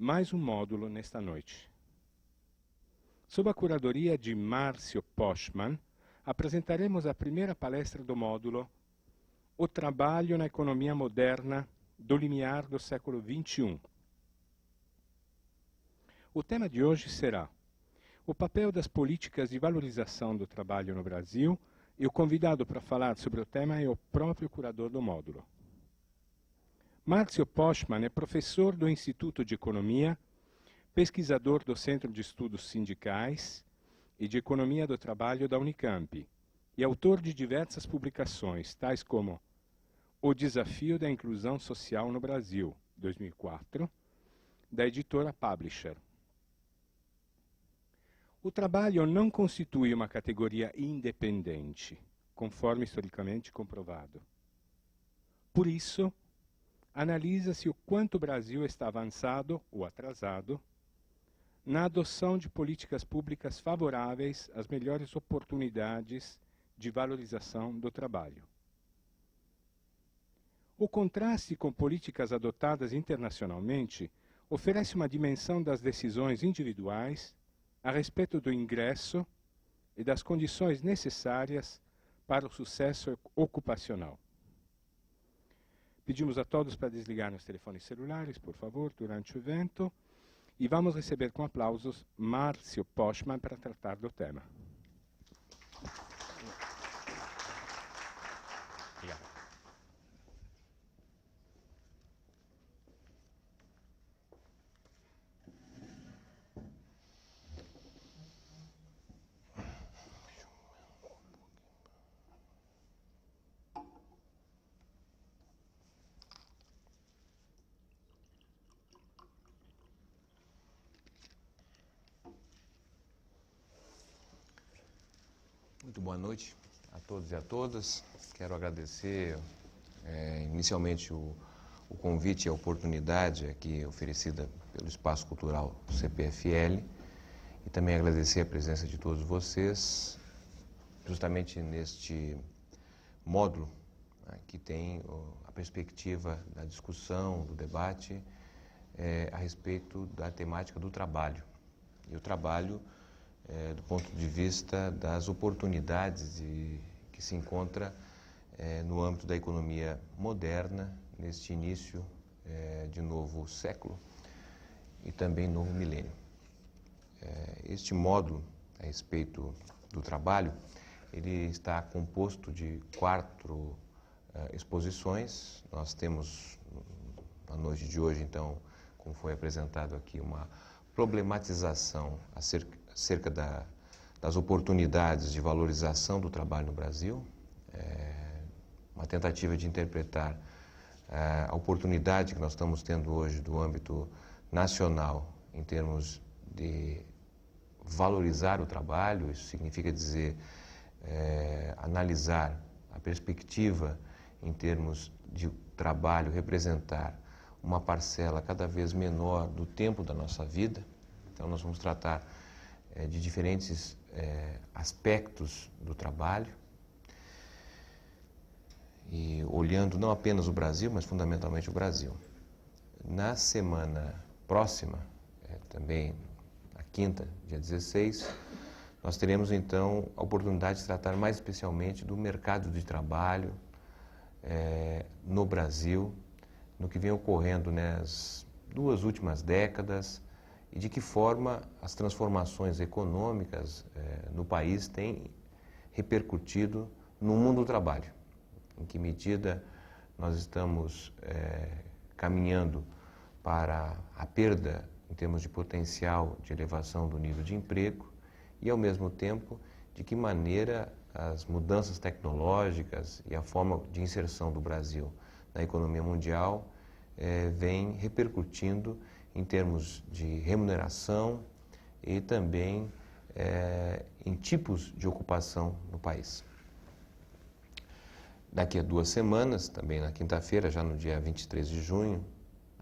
mais um módulo nesta noite. Sob a curadoria de Márcio Postman, apresentaremos a primeira palestra do módulo O Trabalho na Economia Moderna do Limiar do século XXI. O tema de hoje será o papel das políticas de valorização do trabalho no Brasil, e o convidado para falar sobre o tema é o próprio curador do módulo. Márcio Postman é professor do Instituto de Economia, pesquisador do Centro de Estudos Sindicais e de Economia do Trabalho da Unicamp, e autor de diversas publicações, tais como O Desafio da Inclusão Social no Brasil, 2004, da editora Publisher. O trabalho não constitui uma categoria independente, conforme historicamente comprovado. Por isso, analisa-se o quanto o Brasil está avançado ou atrasado na adoção de políticas públicas favoráveis às melhores oportunidades de valorização do trabalho. O contraste com políticas adotadas internacionalmente oferece uma dimensão das decisões individuais a respeito do ingresso e das condições necessárias para o sucesso ocupacional. Pedimos a todos para desligarem os telefones celulares, por favor, durante o evento, e vamos receber com aplausos Márcio Postman para tratar do tema. Obrigado. Muito boa noite a todos e a todas. Quero agradecer inicialmente o convite e a oportunidade aqui oferecida pelo Espaço Cultural CPFL e também agradecer a presença de todos vocês justamente neste módulo, né, que tem a perspectiva da discussão, do debate a respeito da temática do trabalho. E o trabalho do ponto de vista das oportunidades que se encontra no âmbito da economia moderna, neste início de novo século e também novo milênio. Este módulo a respeito do trabalho, ele está composto de 4 exposições. Nós temos, na noite de hoje, então, como foi apresentado aqui, uma problematização acerca das oportunidades de valorização do trabalho no Brasil, uma tentativa de interpretar a oportunidade que nós estamos tendo hoje do âmbito nacional em termos de valorizar o trabalho. Isso significa dizer analisar a perspectiva em termos de trabalho representar uma parcela cada vez menor do tempo da nossa vida. Então nós vamos tratar de diferentes aspectos do trabalho e olhando não apenas o Brasil, mas fundamentalmente o Brasil. Na semana próxima, também na quinta, dia 16, nós teremos então a oportunidade de tratar mais especialmente do mercado de trabalho no Brasil, no que vem ocorrendo nas 2 últimas décadas, e de que forma as transformações econômicas no país têm repercutido no mundo do trabalho. Em que medida nós estamos caminhando para a perda em termos de potencial de elevação do nível de emprego e, ao mesmo tempo, de que maneira as mudanças tecnológicas e a forma de inserção do Brasil na economia mundial vem repercutindo em termos de remuneração e também em tipos de ocupação no país. Daqui a 2 semanas, também na quinta-feira, já no dia 23 de junho,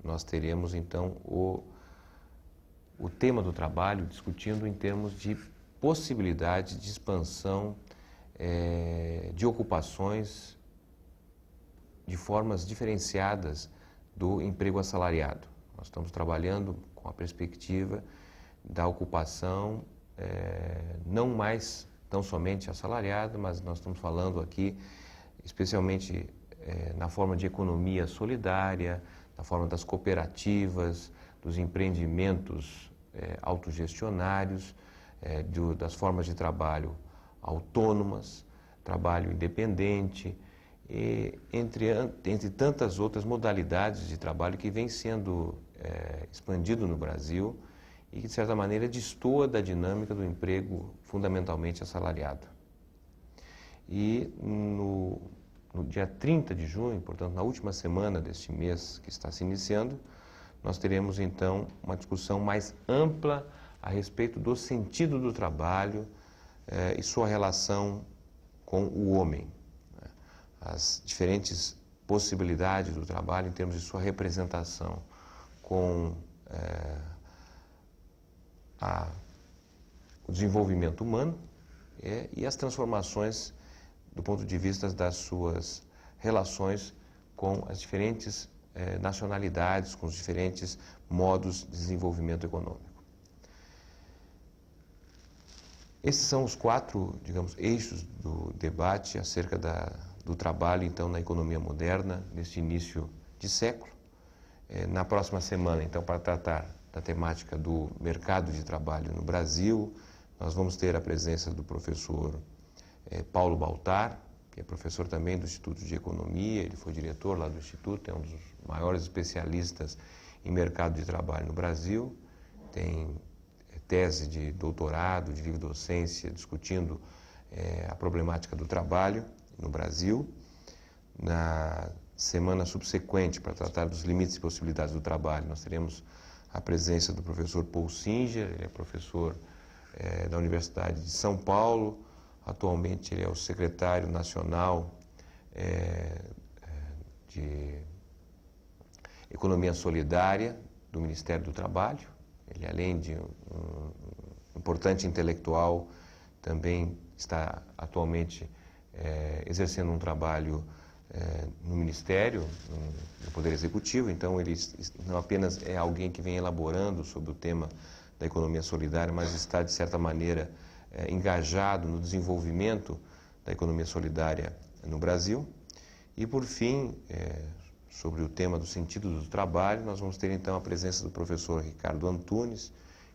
nós teremos então o tema do trabalho discutindo em termos de possibilidade de expansão de ocupações de formas diferenciadas do emprego assalariado. Nós estamos trabalhando com a perspectiva da ocupação não mais tão somente assalariada, mas nós estamos falando aqui especialmente na forma de economia solidária, na forma das cooperativas, dos empreendimentos autogestionários, das formas de trabalho autônomas, trabalho independente, entre tantas outras modalidades de trabalho que vem sendo expandido no Brasil e que, de certa maneira, destoa da dinâmica do emprego fundamentalmente assalariado. E no dia 30 de junho, portanto, na última semana deste mês que está se iniciando, nós teremos, então, uma discussão mais ampla a respeito do sentido do trabalho e sua relação com o homem. As diferentes possibilidades do trabalho em termos de sua representação com o desenvolvimento humano e as transformações do ponto de vista das suas relações com as diferentes nacionalidades, com os diferentes modos de desenvolvimento econômico. Esses são os 4, digamos, eixos do debate acerca do trabalho, então, na economia moderna, neste início de século. Na próxima semana, então, para tratar da temática do mercado de trabalho no Brasil, nós vamos ter a presença do professor Paulo Baltar, que é professor também do Instituto de Economia, ele foi diretor lá do Instituto, é um dos maiores especialistas em mercado de trabalho no Brasil, tem tese de doutorado, de livre docência, discutindo a problemática do trabalho no Brasil. Na semana subsequente, para tratar dos limites e possibilidades do trabalho, nós teremos a presença do professor Paul Singer, ele é professor da Universidade de São Paulo, atualmente ele é o secretário nacional de Economia Solidária do Ministério do Trabalho. Ele, além de um importante intelectual, também está atualmente exercendo um trabalho no Ministério, no Poder Executivo. Então, ele não apenas é alguém que vem elaborando sobre o tema da economia solidária, mas está, de certa maneira, engajado no desenvolvimento da economia solidária no Brasil. E, por fim, sobre o tema do sentido do trabalho, nós vamos ter, então, a presença do professor Ricardo Antunes,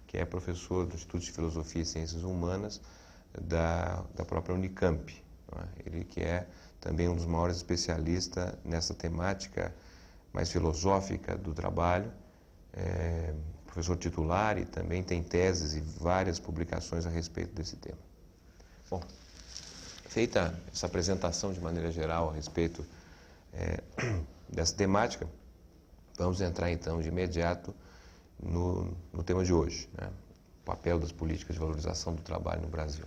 que é professor do Instituto de Filosofia e Ciências Humanas da própria Unicamp. Não é? Ele que é também um dos maiores especialistas nessa temática mais filosófica do trabalho, professor titular, e também tem teses e várias publicações a respeito desse tema. Bom, feita essa apresentação de maneira geral a respeito dessa temática, vamos entrar então de imediato no tema de hoje, né? O papel das políticas de valorização do trabalho no Brasil.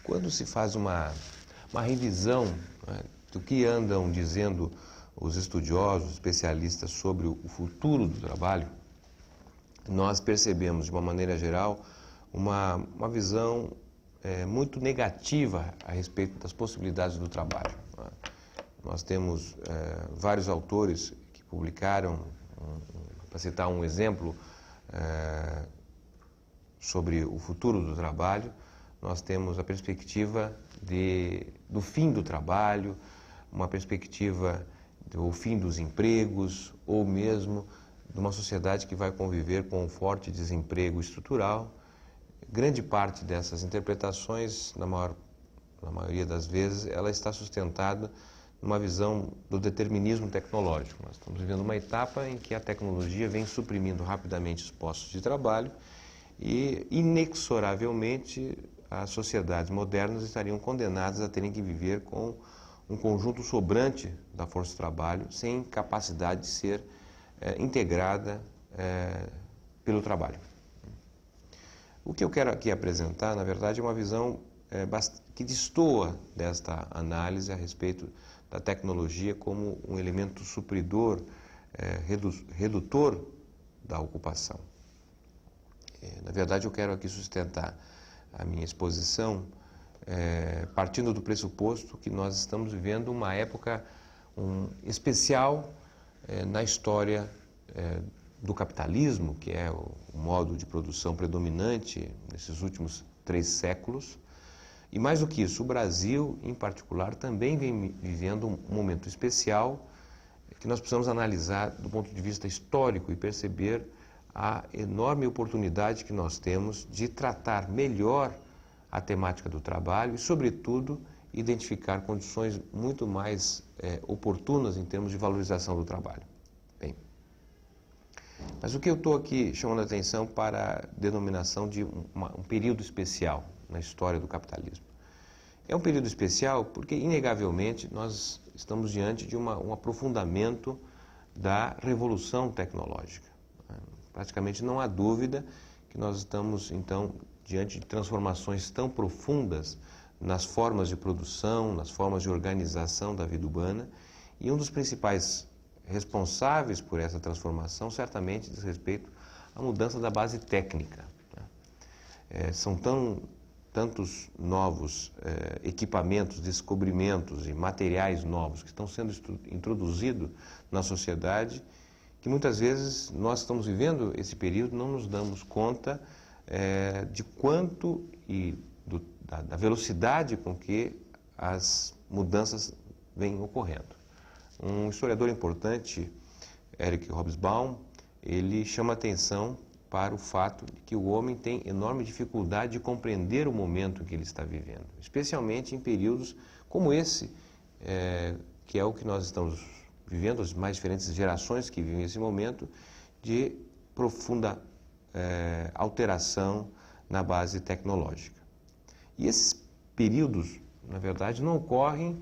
Quando se faz uma revisão, né, do que andam dizendo os estudiosos, especialistas sobre o futuro do trabalho, nós percebemos, de uma maneira geral, uma visão muito negativa a respeito das possibilidades do trabalho. Nós temos vários autores que publicaram, para citar um exemplo, sobre o futuro do trabalho. Nós temos a perspectiva do fim do trabalho, uma perspectiva do fim dos empregos, ou mesmo de uma sociedade que vai conviver com um forte desemprego estrutural. Grande parte dessas interpretações, na maioria das vezes, ela está sustentada numa visão do determinismo tecnológico. Nós estamos vivendo uma etapa em que a tecnologia vem suprimindo rapidamente os postos de trabalho e, inexoravelmente, as sociedades modernas estariam condenadas a terem que viver com um conjunto sobrante da força de trabalho, sem capacidade de ser integrada pelo trabalho. O que eu quero aqui apresentar, na verdade, é uma visão que destoa desta análise a respeito da tecnologia como um elemento supridor, redutor da ocupação. Na verdade, eu quero aqui sustentar a minha exposição partindo do pressuposto que nós estamos vivendo uma época especial na história do capitalismo, que é o modo de produção predominante nesses últimos 3 séculos. E mais do que isso, o Brasil, em particular, também vem vivendo um momento especial que nós precisamos analisar do ponto de vista histórico e perceber a enorme oportunidade que nós temos de tratar melhor a temática do trabalho e, sobretudo, identificar condições muito mais oportunas em termos de valorização do trabalho. Bem, mas o que eu estou aqui chamando a atenção para a denominação de um período especial na história do capitalismo. É um período especial porque, inegavelmente, nós estamos diante de um aprofundamento da revolução tecnológica. Praticamente não há dúvida que nós estamos, então, diante de transformações tão profundas nas formas de produção, nas formas de organização da vida humana, e um dos principais responsáveis por essa transformação certamente diz respeito à mudança da base técnica. São tantos novos equipamentos, descobrimentos e materiais novos que estão sendo introduzidos na sociedade que muitas vezes nós estamos vivendo esse período, não nos damos conta de quanto e da velocidade com que as mudanças vêm ocorrendo. Um historiador importante, Eric Hobsbawm, ele chama atenção para o fato de que o homem tem enorme dificuldade de compreender o momento que ele está vivendo, especialmente em períodos como esse, que é o que nós estamos vivendo, as mais diferentes gerações que vivem esse momento, de profunda alteração na base tecnológica. E esses períodos, na verdade, não ocorrem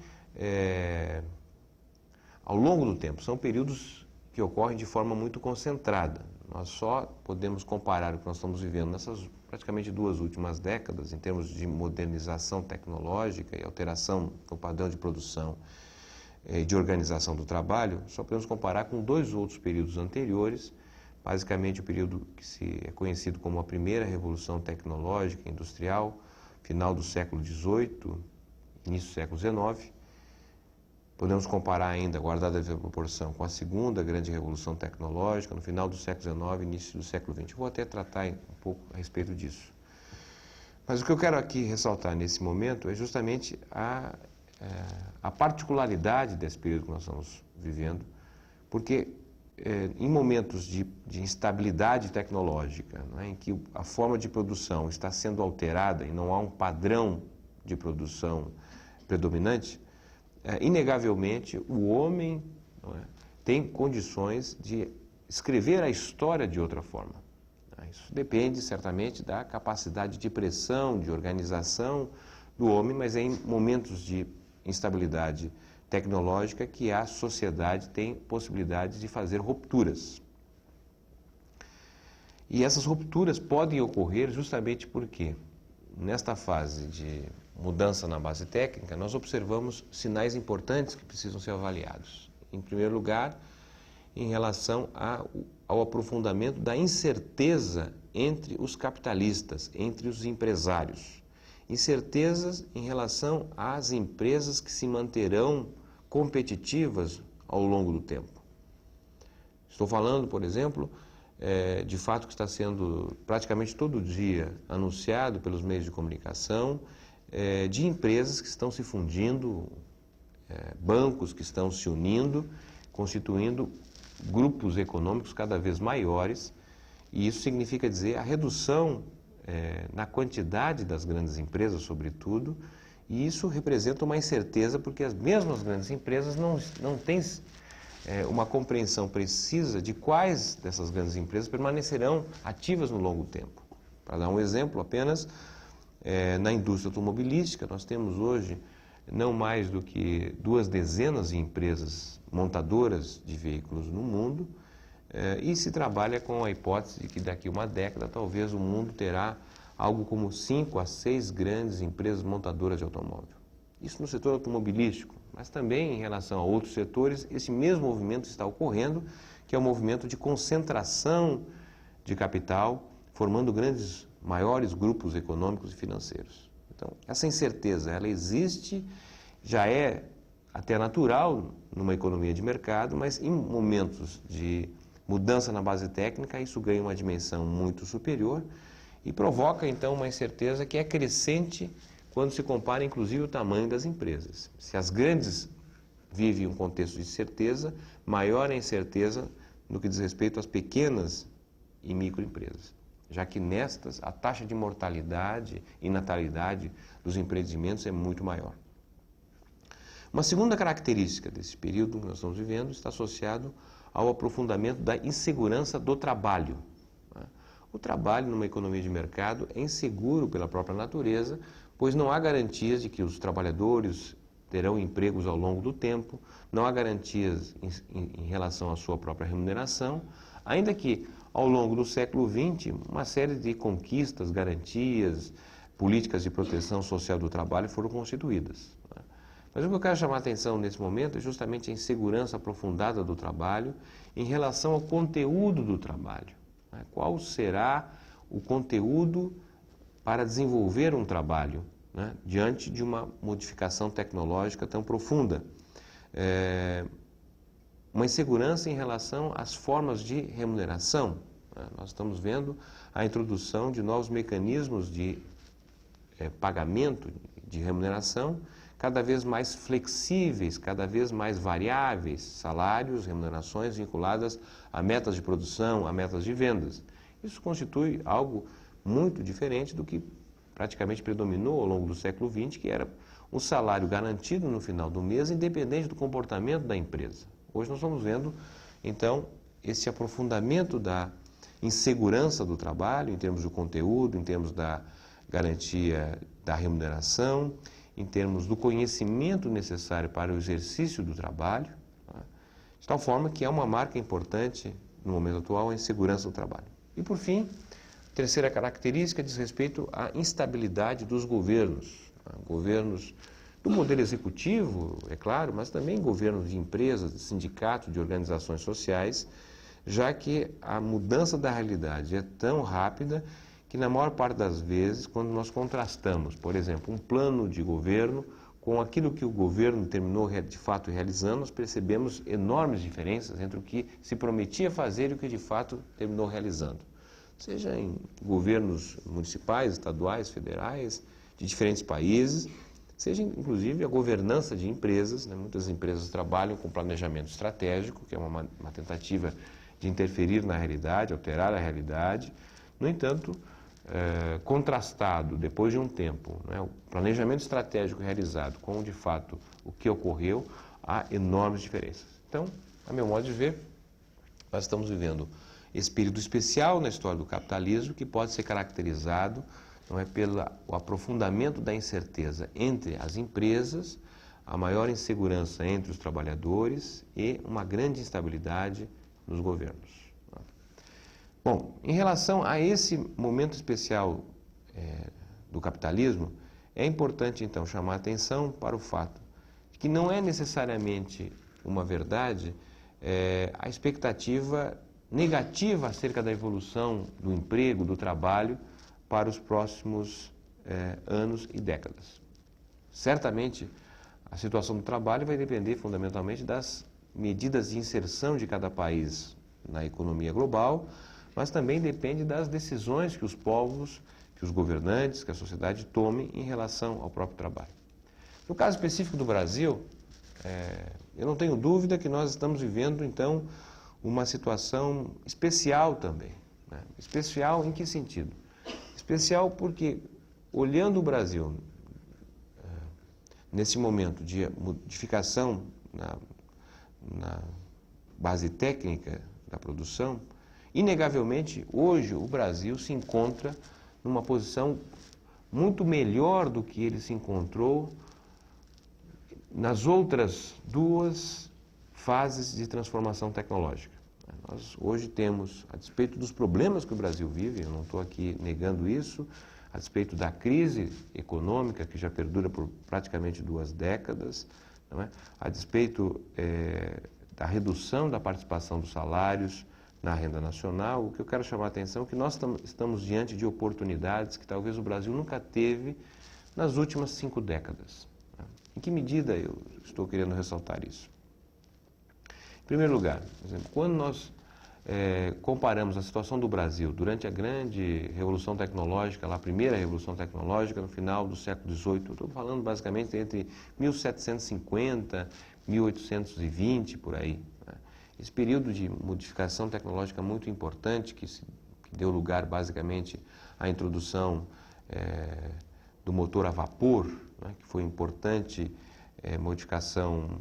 ao longo do tempo, são períodos que ocorrem de forma muito concentrada. Nós só podemos comparar o que nós estamos vivendo nessas praticamente 2 últimas décadas, em termos de modernização tecnológica e alteração no padrão de produção e de organização do trabalho, só podemos comparar com 2 outros períodos anteriores, basicamente o período que é conhecido como a primeira revolução tecnológica industrial, final do século XVIII, início do século XIX. Podemos comparar ainda, guardada a proporção, com a segunda grande revolução tecnológica, no final do século XIX, início do século XX. Vou até tratar um pouco a respeito disso. Mas o que eu quero aqui ressaltar nesse momento é justamente a particularidade desse período que nós estamos vivendo, porque em momentos de instabilidade tecnológica, em que a forma de produção está sendo alterada e não há um padrão de produção predominante, inegavelmente o homem tem condições de escrever a história de outra forma. Isso depende certamente da capacidade de pressão, de organização do homem, mas é em momentos de instabilidade tecnológica que a sociedade tem possibilidade de fazer rupturas. E essas rupturas podem ocorrer justamente porque, nesta fase de mudança na base técnica, nós observamos sinais importantes que precisam ser avaliados. Em primeiro lugar, em relação ao aprofundamento da incerteza entre os capitalistas, entre os empresários. Incertezas em relação às empresas que se manterão competitivas ao longo do tempo. Estou falando, por exemplo, de fato que está sendo praticamente todo dia anunciado pelos meios de comunicação, de empresas que estão se fundindo, bancos que estão se unindo, constituindo grupos econômicos cada vez maiores, e isso significa dizer a redução na quantidade das grandes empresas, sobretudo, e isso representa uma incerteza porque as mesmas grandes empresas não têm uma compreensão precisa de quais dessas grandes empresas permanecerão ativas no longo tempo. Para dar um exemplo apenas, na indústria automobilística, nós temos hoje não mais do que 2 dezenas de empresas montadoras de veículos no mundo, e se trabalha com a hipótese de que daqui a uma década talvez o mundo terá algo como 5 a 6 grandes empresas montadoras de automóvel. Isso no setor automobilístico, mas também em relação a outros setores, esse mesmo movimento está ocorrendo, que é o movimento de concentração de capital, formando maiores grupos econômicos e financeiros. Então, essa incerteza, ela existe, já é até natural numa economia de mercado, mas em momentos de mudança na base técnica, isso ganha uma dimensão muito superior e provoca, então, uma incerteza que é crescente quando se compara, inclusive, o tamanho das empresas. Se as grandes vivem um contexto de certeza, maior é a incerteza no que diz respeito às pequenas e microempresas, já que nestas a taxa de mortalidade e natalidade dos empreendimentos é muito maior. Uma segunda característica desse período que nós estamos vivendo está associado ao aprofundamento da insegurança do trabalho. O trabalho numa economia de mercado é inseguro pela própria natureza, pois não há garantias de que os trabalhadores terão empregos ao longo do tempo, não há garantias em relação à sua própria remuneração, ainda que ao longo do século XX uma série de conquistas, garantias, políticas de proteção social do trabalho foram constituídas. Mas o que eu quero chamar a atenção nesse momento é justamente a insegurança aprofundada do trabalho em relação ao conteúdo do trabalho. Qual será o conteúdo para desenvolver um trabalho, diante de uma modificação tecnológica tão profunda? Uma insegurança em relação às formas de remuneração. Nós estamos vendo a introdução de novos mecanismos de pagamento, de remuneração, cada vez mais flexíveis, cada vez mais variáveis, salários, remunerações vinculadas a metas de produção, a metas de vendas. Isso constitui algo muito diferente do que praticamente predominou ao longo do século XX, que era um salário garantido no final do mês, independente do comportamento da empresa. Hoje nós estamos vendo, então, esse aprofundamento da insegurança do trabalho, em termos do conteúdo, em termos da garantia da remuneração, em termos do conhecimento necessário para o exercício do trabalho, de tal forma que é uma marca importante, no momento atual, a insegurança do trabalho. E, por fim, a terceira característica diz respeito à instabilidade dos governos. Governos do modelo executivo, é claro, mas também governos de empresas, de sindicatos, de organizações sociais, já que a mudança da realidade é tão rápida que na maior parte das vezes, quando nós contrastamos, por exemplo, um plano de governo com aquilo que o governo terminou de fato realizando, nós percebemos enormes diferenças entre o que se prometia fazer e o que de fato terminou realizando. Seja em governos municipais, estaduais, federais, de diferentes países, seja inclusive a governança de empresas. Muitas empresas trabalham com planejamento estratégico, que é uma tentativa de interferir na realidade, alterar a realidade. No entanto, contrastado depois de um tempo, o planejamento estratégico realizado com, de fato, o que ocorreu, há enormes diferenças. Então, a meu modo de ver, nós estamos vivendo esse período especial na história do capitalismo que pode ser caracterizado pelo aprofundamento da incerteza entre as empresas, a maior insegurança entre os trabalhadores e uma grande instabilidade nos governos. Bom, em relação a esse momento especial do capitalismo, é importante então chamar a atenção para o fato de que não é necessariamente uma verdade a expectativa negativa acerca da evolução do emprego, do trabalho para os próximos anos e décadas. Certamente, a situação do trabalho vai depender fundamentalmente das medidas de inserção de cada país na economia global, mas também depende das decisões que os povos, que os governantes, que a sociedade tomem em relação ao próprio trabalho. No caso específico do Brasil, eu não tenho dúvida que nós estamos vivendo, então, uma situação especial também. Especial em que sentido? Especial porque, olhando o Brasil nesse momento de modificação na base técnica da produção, inegavelmente, hoje o Brasil se encontra numa posição muito melhor do que ele se encontrou nas outras duas fases de transformação tecnológica. Nós hoje temos, a despeito dos problemas que o Brasil vive, eu não estou aqui negando isso, a despeito da crise econômica que já perdura por praticamente 2 décadas, a despeito da redução da participação dos salários na renda nacional, o que eu quero chamar a atenção é que nós estamos diante de oportunidades que talvez o Brasil nunca teve nas últimas 5 décadas. Em que medida eu estou querendo ressaltar isso? Em primeiro lugar, por exemplo, quando nós comparamos a situação do Brasil durante a grande revolução tecnológica, a primeira revolução tecnológica no final do século XVIII, estou falando basicamente entre 1750 e 1820, por aí. Esse período de modificação tecnológica muito importante que deu lugar basicamente à introdução do motor a vapor, né, que foi importante modificação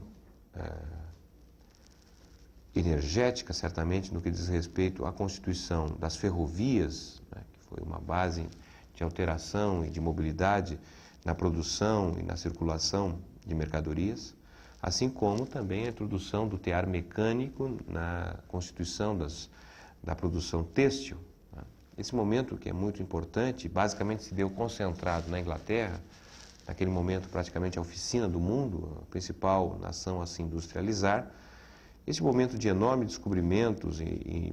energética, certamente, no que diz respeito à constituição das ferrovias, né, que foi uma base de alteração e de mobilidade na produção e na circulação de mercadorias, assim como também a introdução do tear mecânico na constituição da produção têxtil. Né. Esse momento, que é muito importante, basicamente se deu concentrado na Inglaterra, naquele momento praticamente a oficina do mundo, a principal nação a se industrializar. Esse momento de enormes descobrimentos e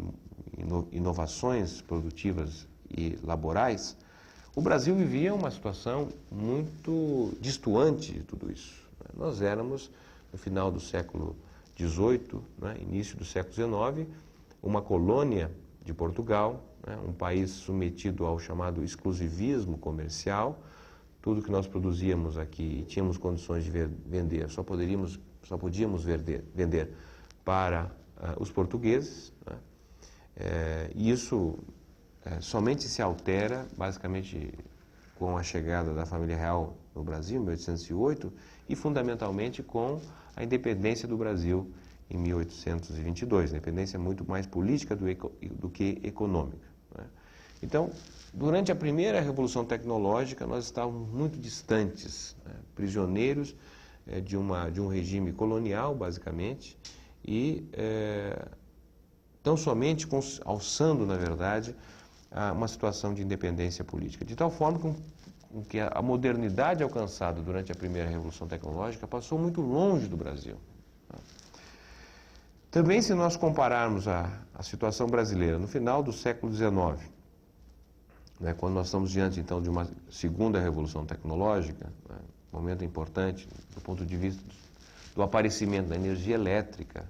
inovações produtivas e laborais, o Brasil vivia uma situação muito distoante de tudo isso. Nós éramos, no final do século XVIII, né, início do século XIX, uma colônia de Portugal, né, um país submetido ao chamado exclusivismo comercial. Tudo que nós produzíamos aqui e tínhamos condições de vender, só podíamos vender para os portugueses, né? E isso somente se altera, basicamente, com a chegada da família real no Brasil, em 1808, e fundamentalmente com a independência do Brasil em 1822, independência muito mais política do que econômica, né? Então, durante a primeira revolução tecnológica, nós estávamos muito distantes, né? Prisioneiros de um regime colonial, basicamente, e tão somente alçando, na verdade, uma situação de independência política. De tal forma que a modernidade alcançada durante a primeira revolução tecnológica passou muito longe do Brasil. Também, se nós compararmos a situação brasileira no final do século XIX, né, quando nós estamos diante, então, de uma segunda revolução tecnológica, né, um momento importante do ponto de vista do aparecimento da energia elétrica,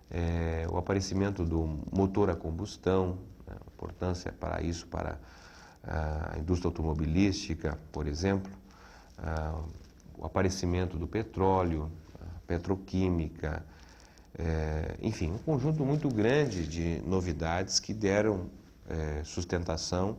né, o aparecimento do motor a combustão, né, a importância para isso, para a indústria automobilística, por exemplo, o aparecimento do petróleo, a petroquímica, enfim, um conjunto muito grande de novidades que deram sustentação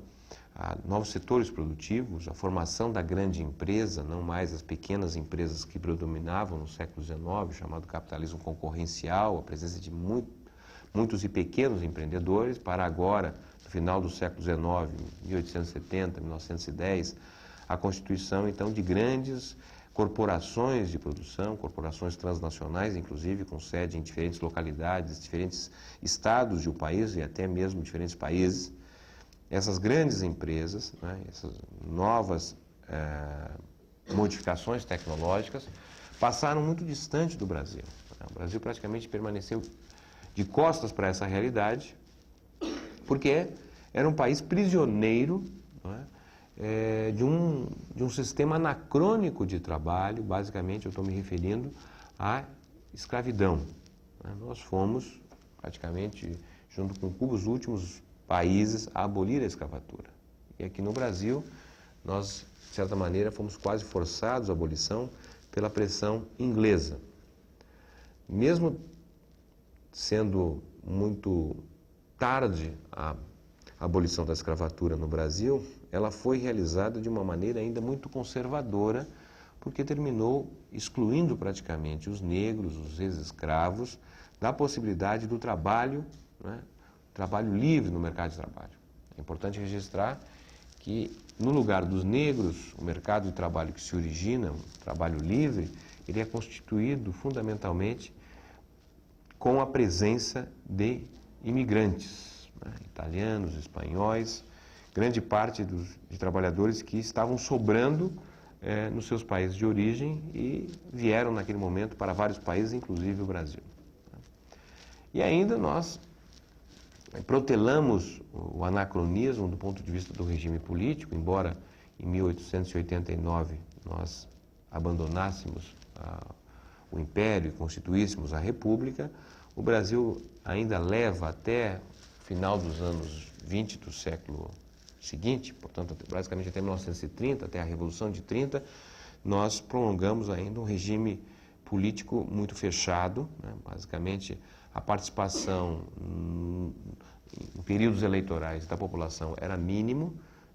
a novos setores produtivos, a formação da grande empresa, não mais as pequenas empresas que predominavam no século XIX, chamado capitalismo concorrencial, a presença de muitos e pequenos empreendedores, para agora, no final do século XIX, 1870, 1910, a constituição, então, de grandes corporações de produção, corporações transnacionais, inclusive, com sede em diferentes localidades, diferentes estados do país e até mesmo diferentes países. Essas grandes empresas, né, essas novas modificações tecnológicas passaram muito distante do Brasil. O Brasil praticamente permaneceu de costas para essa realidade, porque era um país prisioneiro, né, de um sistema anacrônico de trabalho. Basicamente, eu estou me referindo à escravidão. Nós fomos, praticamente, junto com Cuba, os últimos países a abolir a escravatura. E aqui no Brasil, nós, de certa maneira, fomos quase forçados à abolição pela pressão inglesa. Mesmo sendo muito tarde a abolição da escravatura no Brasil, ela foi realizada de uma maneira ainda muito conservadora, porque terminou excluindo praticamente os negros, os ex-escravos, da possibilidade do trabalho, né, trabalho livre no mercado de trabalho. É importante registrar que, no lugar dos negros, o mercado de trabalho que se origina, um trabalho livre, ele é constituído fundamentalmente com a presença de imigrantes, né, italianos, espanhóis, grande parte de trabalhadores que estavam sobrando nos seus países de origem e vieram naquele momento para vários países, inclusive o Brasil. E ainda nós protelamos o anacronismo do ponto de vista do regime político, embora em 1889 nós abandonássemos o Império e constituíssemos a República, o Brasil ainda leva até o final dos anos 20 do século seguinte, portanto, basicamente até 1930, até a Revolução de 30, nós prolongamos ainda um regime político muito fechado, né? Basicamente, a participação em períodos eleitorais da população era mínimo,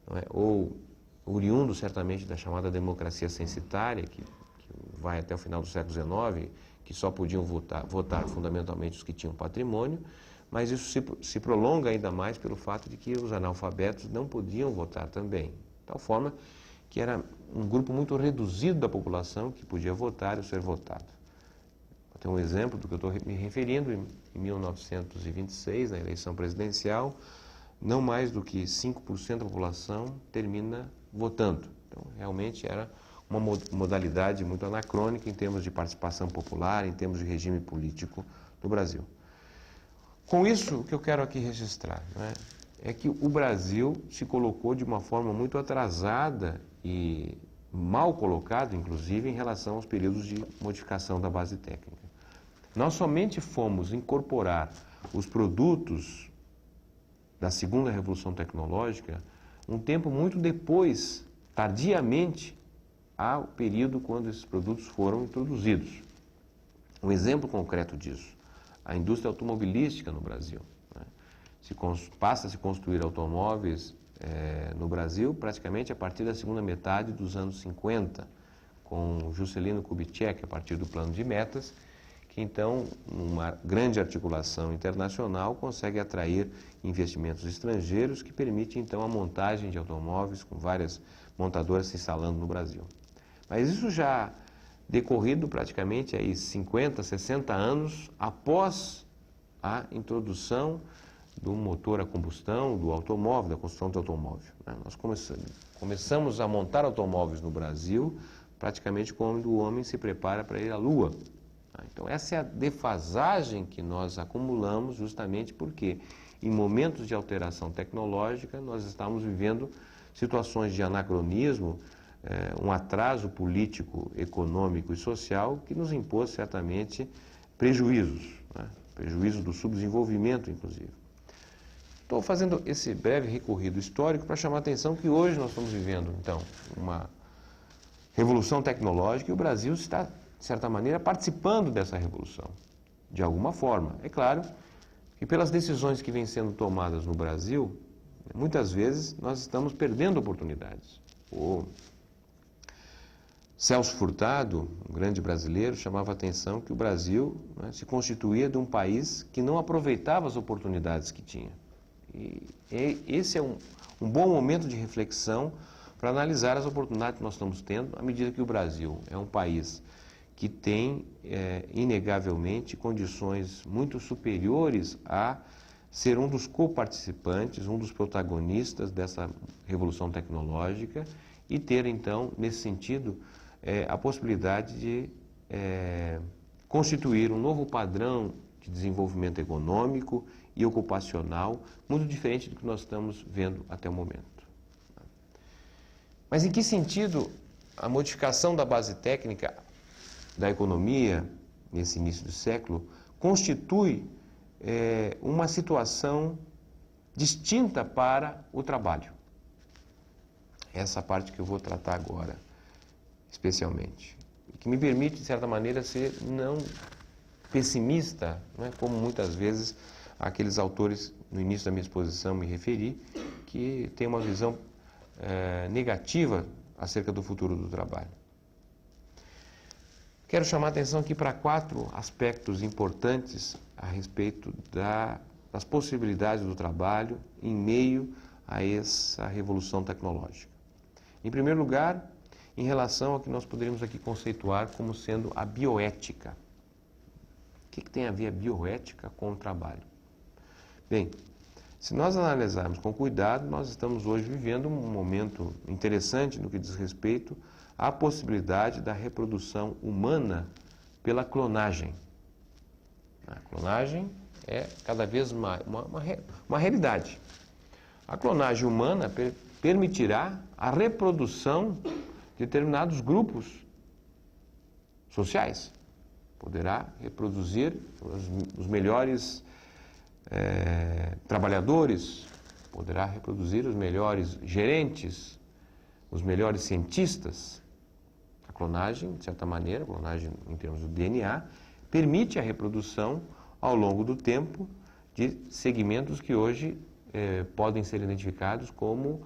não é? Ou oriundo certamente da chamada democracia censitária, que vai até o final do século XIX, que só podiam votar fundamentalmente os que tinham patrimônio, mas isso se prolonga ainda mais pelo fato de que os analfabetos não podiam votar também, de tal forma que era um grupo muito reduzido da população que podia votar e ser votado. Vou ter um exemplo do que eu estou me referindo. Em 1926, na eleição presidencial, não mais do que 5% da população termina votando. Então, realmente era uma modalidade muito anacrônica em termos de participação popular, em termos de regime político no Brasil. Com isso, o que eu quero aqui registrar, né, é que o Brasil se colocou de uma forma muito atrasada e mal colocado, inclusive, em relação aos períodos de modificação da base técnica. Nós somente fomos incorporar os produtos da segunda revolução tecnológica um tempo muito depois, tardiamente, ao período quando esses produtos foram introduzidos. Um exemplo concreto disso: a indústria automobilística no Brasil, né? Passa a se construir automóveis no Brasil praticamente a partir da segunda metade dos anos 50, com Juscelino Kubitschek, a partir do Plano de Metas, que então, numa grande articulação internacional, consegue atrair investimentos estrangeiros que permite então a montagem de automóveis com várias montadoras se instalando no Brasil. Mas isso já decorrido praticamente aí 50, 60 anos após a introdução do motor a combustão, do automóvel, da construção do automóvel, né? Nós começamos a montar automóveis no Brasil praticamente quando o homem se prepara para ir à Lua. Então essa é a defasagem que nós acumulamos justamente porque em momentos de alteração tecnológica nós estamos vivendo situações de anacronismo, um atraso político, econômico e social que nos impôs certamente prejuízos, né? Prejuízo do subdesenvolvimento, inclusive. Estou fazendo esse breve recorrido histórico para chamar a atenção que hoje nós estamos vivendo, então, uma revolução tecnológica e o Brasil está, de certa maneira, participando dessa revolução, de alguma forma. É claro que pelas decisões que vêm sendo tomadas no Brasil, muitas vezes nós estamos perdendo oportunidades. O Celso Furtado, um grande brasileiro, chamava a atenção que o Brasil, né, se constituía de um país que não aproveitava as oportunidades que tinha. E esse é um bom momento de reflexão para analisar as oportunidades que nós estamos tendo, à medida que o Brasil é um país que tem, inegavelmente, condições muito superiores a ser um dos coparticipantes, um dos protagonistas dessa revolução tecnológica e ter, então, nesse sentido, a possibilidade de constituir um novo padrão de desenvolvimento econômico e ocupacional, muito diferente do que nós estamos vendo até o momento. Mas em que sentido a modificação da base técnica da economia, nesse início do século, constitui uma situação distinta para o trabalho? Essa parte que eu vou tratar agora, especialmente, e que me permite, de certa maneira, ser não pessimista, não é? Como muitas vezes aqueles autores, no início da minha exposição, me referi, que têm uma visão negativa acerca do futuro do trabalho. Quero chamar a atenção aqui para 4 aspectos importantes a respeito das possibilidades do trabalho em meio a essa revolução tecnológica. Em primeiro lugar, em relação ao que nós poderíamos aqui conceituar como sendo a bioética. O que tem a ver a bioética com o trabalho? Bem, se nós analisarmos com cuidado, nós estamos hoje vivendo um momento interessante no que diz respeito à possibilidade da reprodução humana pela clonagem. A clonagem é cada vez mais uma realidade. A clonagem humana permitirá a reprodução de determinados grupos sociais. Poderá reproduzir os melhores trabalhadores, poderá reproduzir os melhores gerentes, os melhores cientistas. A clonagem, de certa maneira, a clonagem em termos do DNA, permite a reprodução ao longo do tempo de segmentos que hoje podem ser identificados como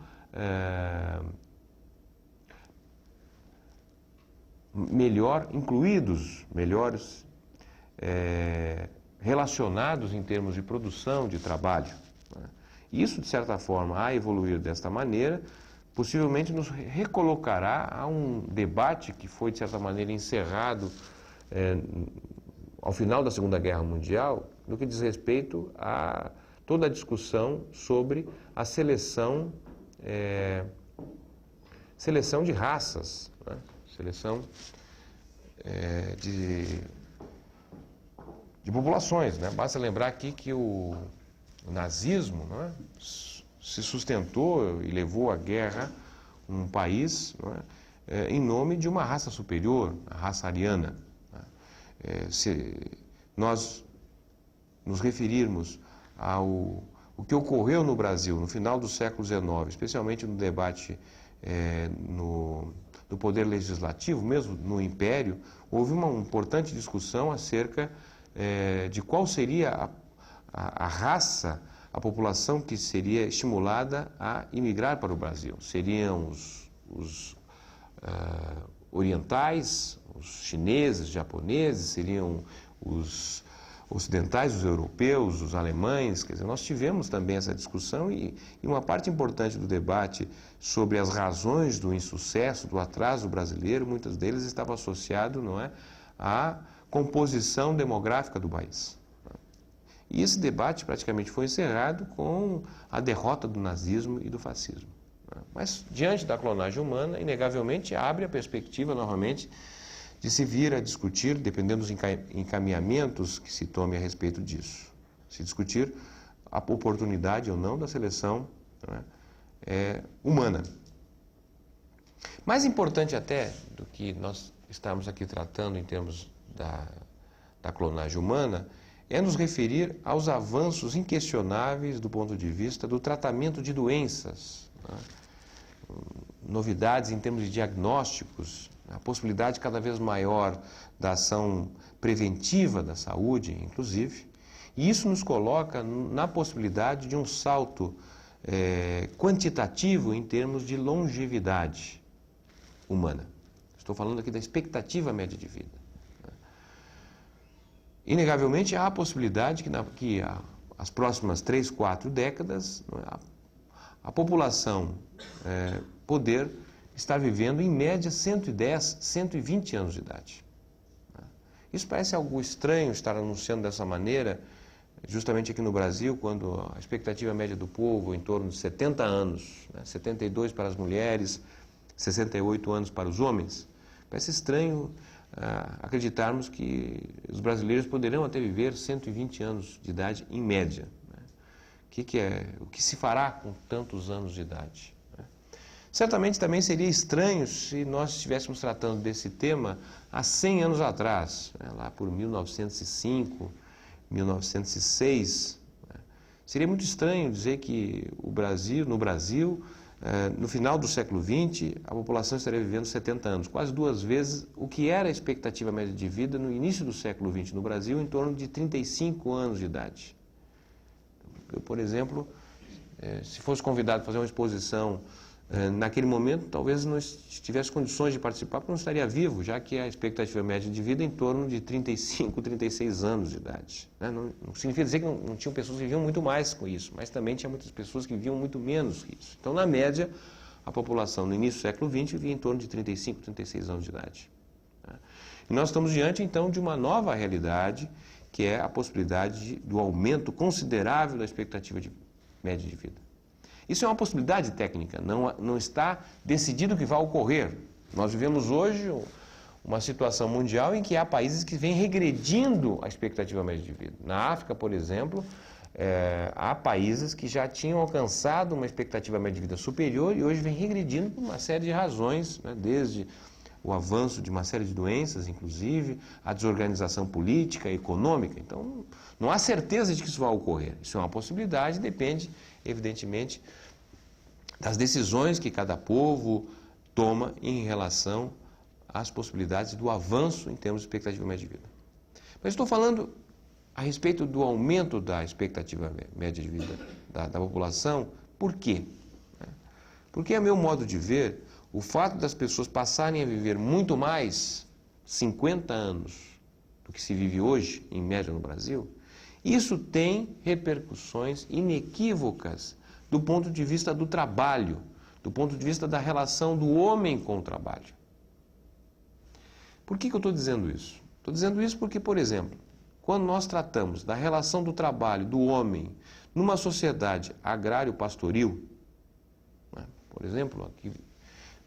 melhor incluídos, melhores relacionados em termos de produção, de trabalho. Isso, de certa forma, a evoluir desta maneira, possivelmente nos recolocará a um debate que foi, de certa maneira, encerrado ao final da Segunda Guerra Mundial, no que diz respeito a toda a discussão sobre a seleção de raças, né? Seleção de populações, né? Basta lembrar aqui que o nazismo, não é, se sustentou e levou à guerra um país, não é, em nome de uma raça superior, a raça ariana. Se nós nos referirmos ao que ocorreu no Brasil no final do século XIX, especialmente no debate do poder legislativo, mesmo no Império, houve uma importante discussão acerca de qual seria a raça, a população que seria estimulada a imigrar para o Brasil. Seriam os orientais, os chineses, japoneses, seriam os ocidentais, os europeus, os alemães. Quer dizer, nós tivemos também essa discussão e uma parte importante do debate sobre as razões do insucesso, do atraso brasileiro, muitas deles estavam associados, não é, à composição demográfica do país. E esse debate praticamente foi encerrado com a derrota do nazismo e do fascismo. Mas, diante da clonagem humana, inegavelmente abre a perspectiva, novamente, de se vir a discutir, dependendo dos encaminhamentos que se tome a respeito disso, se discutir a oportunidade ou não da seleção, não é, humana. Mais importante até do que nós estamos aqui tratando em termos da clonagem humana é nos referir aos avanços inquestionáveis do ponto de vista do tratamento de doenças, né? Novidades em termos de diagnósticos, a possibilidade cada vez maior da ação preventiva da saúde, inclusive, e isso nos coloca na possibilidade de um salto quantitativo em termos de longevidade humana. Estou falando aqui da expectativa média de vida. Inegavelmente, há a possibilidade que as próximas 3, 4 décadas, a população poder estar vivendo, em média, 110, 120 anos de idade. Isso parece algo estranho estar anunciando dessa maneira, justamente aqui no Brasil, quando a expectativa média do povo é em torno de 70 anos, 72 para as mulheres, 68 anos para os homens. Parece estranho acreditarmos que os brasileiros poderão até viver 120 anos de idade em média. O que se fará com tantos anos de idade? Certamente também seria estranho se nós estivéssemos tratando desse tema há 100 anos atrás, lá por 1905, 1906. Seria muito estranho dizer que no Brasil, no final do século XX, a população estaria vivendo 70 anos, quase 2 vezes o que era a expectativa média de vida no início do século XX no Brasil, em torno de 35 anos de idade. Eu, por exemplo, se fosse convidado a fazer uma exposição naquele momento, talvez não tivesse condições de participar, porque não estaria vivo, já que a expectativa média de vida é em torno de 35, 36 anos de idade. Não significa dizer que não tinham pessoas que viviam muito mais com isso, mas também tinha muitas pessoas que viviam muito menos que isso. Então, na média, a população no início do século XX vivia em torno de 35, 36 anos de idade. E nós estamos diante, então, de uma nova realidade, que é a possibilidade do aumento considerável da expectativa média de vida. Isso é uma possibilidade técnica, não está decidido que vai ocorrer. Nós vivemos hoje uma situação mundial em que há países que vêm regredindo a expectativa média de vida. Na África, por exemplo, há países que já tinham alcançado uma expectativa média de vida superior e hoje vem regredindo por uma série de razões, né, desde o avanço de uma série de doenças, inclusive, a desorganização política e econômica. Então, não há certeza de que isso vai ocorrer. Isso é uma possibilidade, depende, evidentemente, das decisões que cada povo toma em relação às possibilidades do avanço em termos de expectativa média de vida. Mas estou falando a respeito do aumento da expectativa média de vida da população. Por quê? Porque, a meu modo de ver, o fato das pessoas passarem a viver muito mais, 50 anos, do que se vive hoje, em média no Brasil, isso tem repercussões inequívocas do ponto de vista do trabalho, do ponto de vista da relação do homem com o trabalho. Por que eu estou dizendo isso? Estou dizendo isso porque, por exemplo, quando nós tratamos da relação do trabalho do homem numa sociedade agrário-pastoril, né, por exemplo, que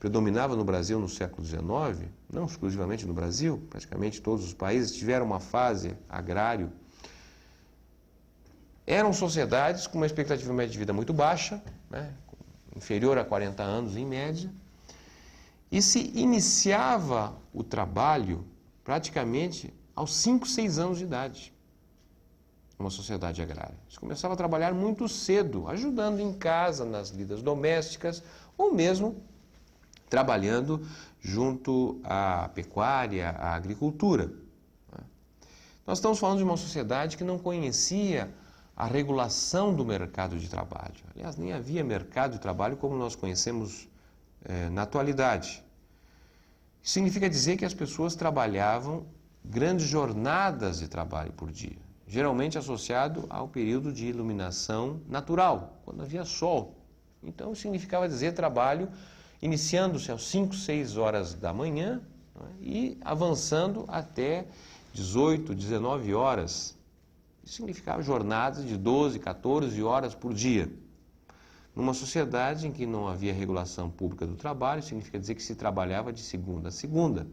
predominava no Brasil no século XIX, não exclusivamente no Brasil, praticamente todos os países tiveram uma fase agrário, eram sociedades com uma expectativa média de vida muito baixa, né, inferior a 40 anos em média, e se iniciava o trabalho praticamente aos 5, 6 anos de idade, uma sociedade agrária. Se começava a trabalhar muito cedo, ajudando em casa, nas lidas domésticas, ou mesmo trabalhando junto à pecuária, à agricultura. Nós estamos falando de uma sociedade que não conhecia a regulação do mercado de trabalho. Aliás, nem havia mercado de trabalho como nós conhecemos na atualidade. Isso significa dizer que as pessoas trabalhavam grandes jornadas de trabalho por dia, geralmente associado ao período de iluminação natural, quando havia sol. Então, significava dizer trabalho iniciando-se às 5, 6 horas da manhã, né, e avançando até 18, 19 horas. Isso significava jornadas de 12, 14 horas por dia. Numa sociedade em que não havia regulação pública do trabalho, significa dizer que se trabalhava de segunda a segunda.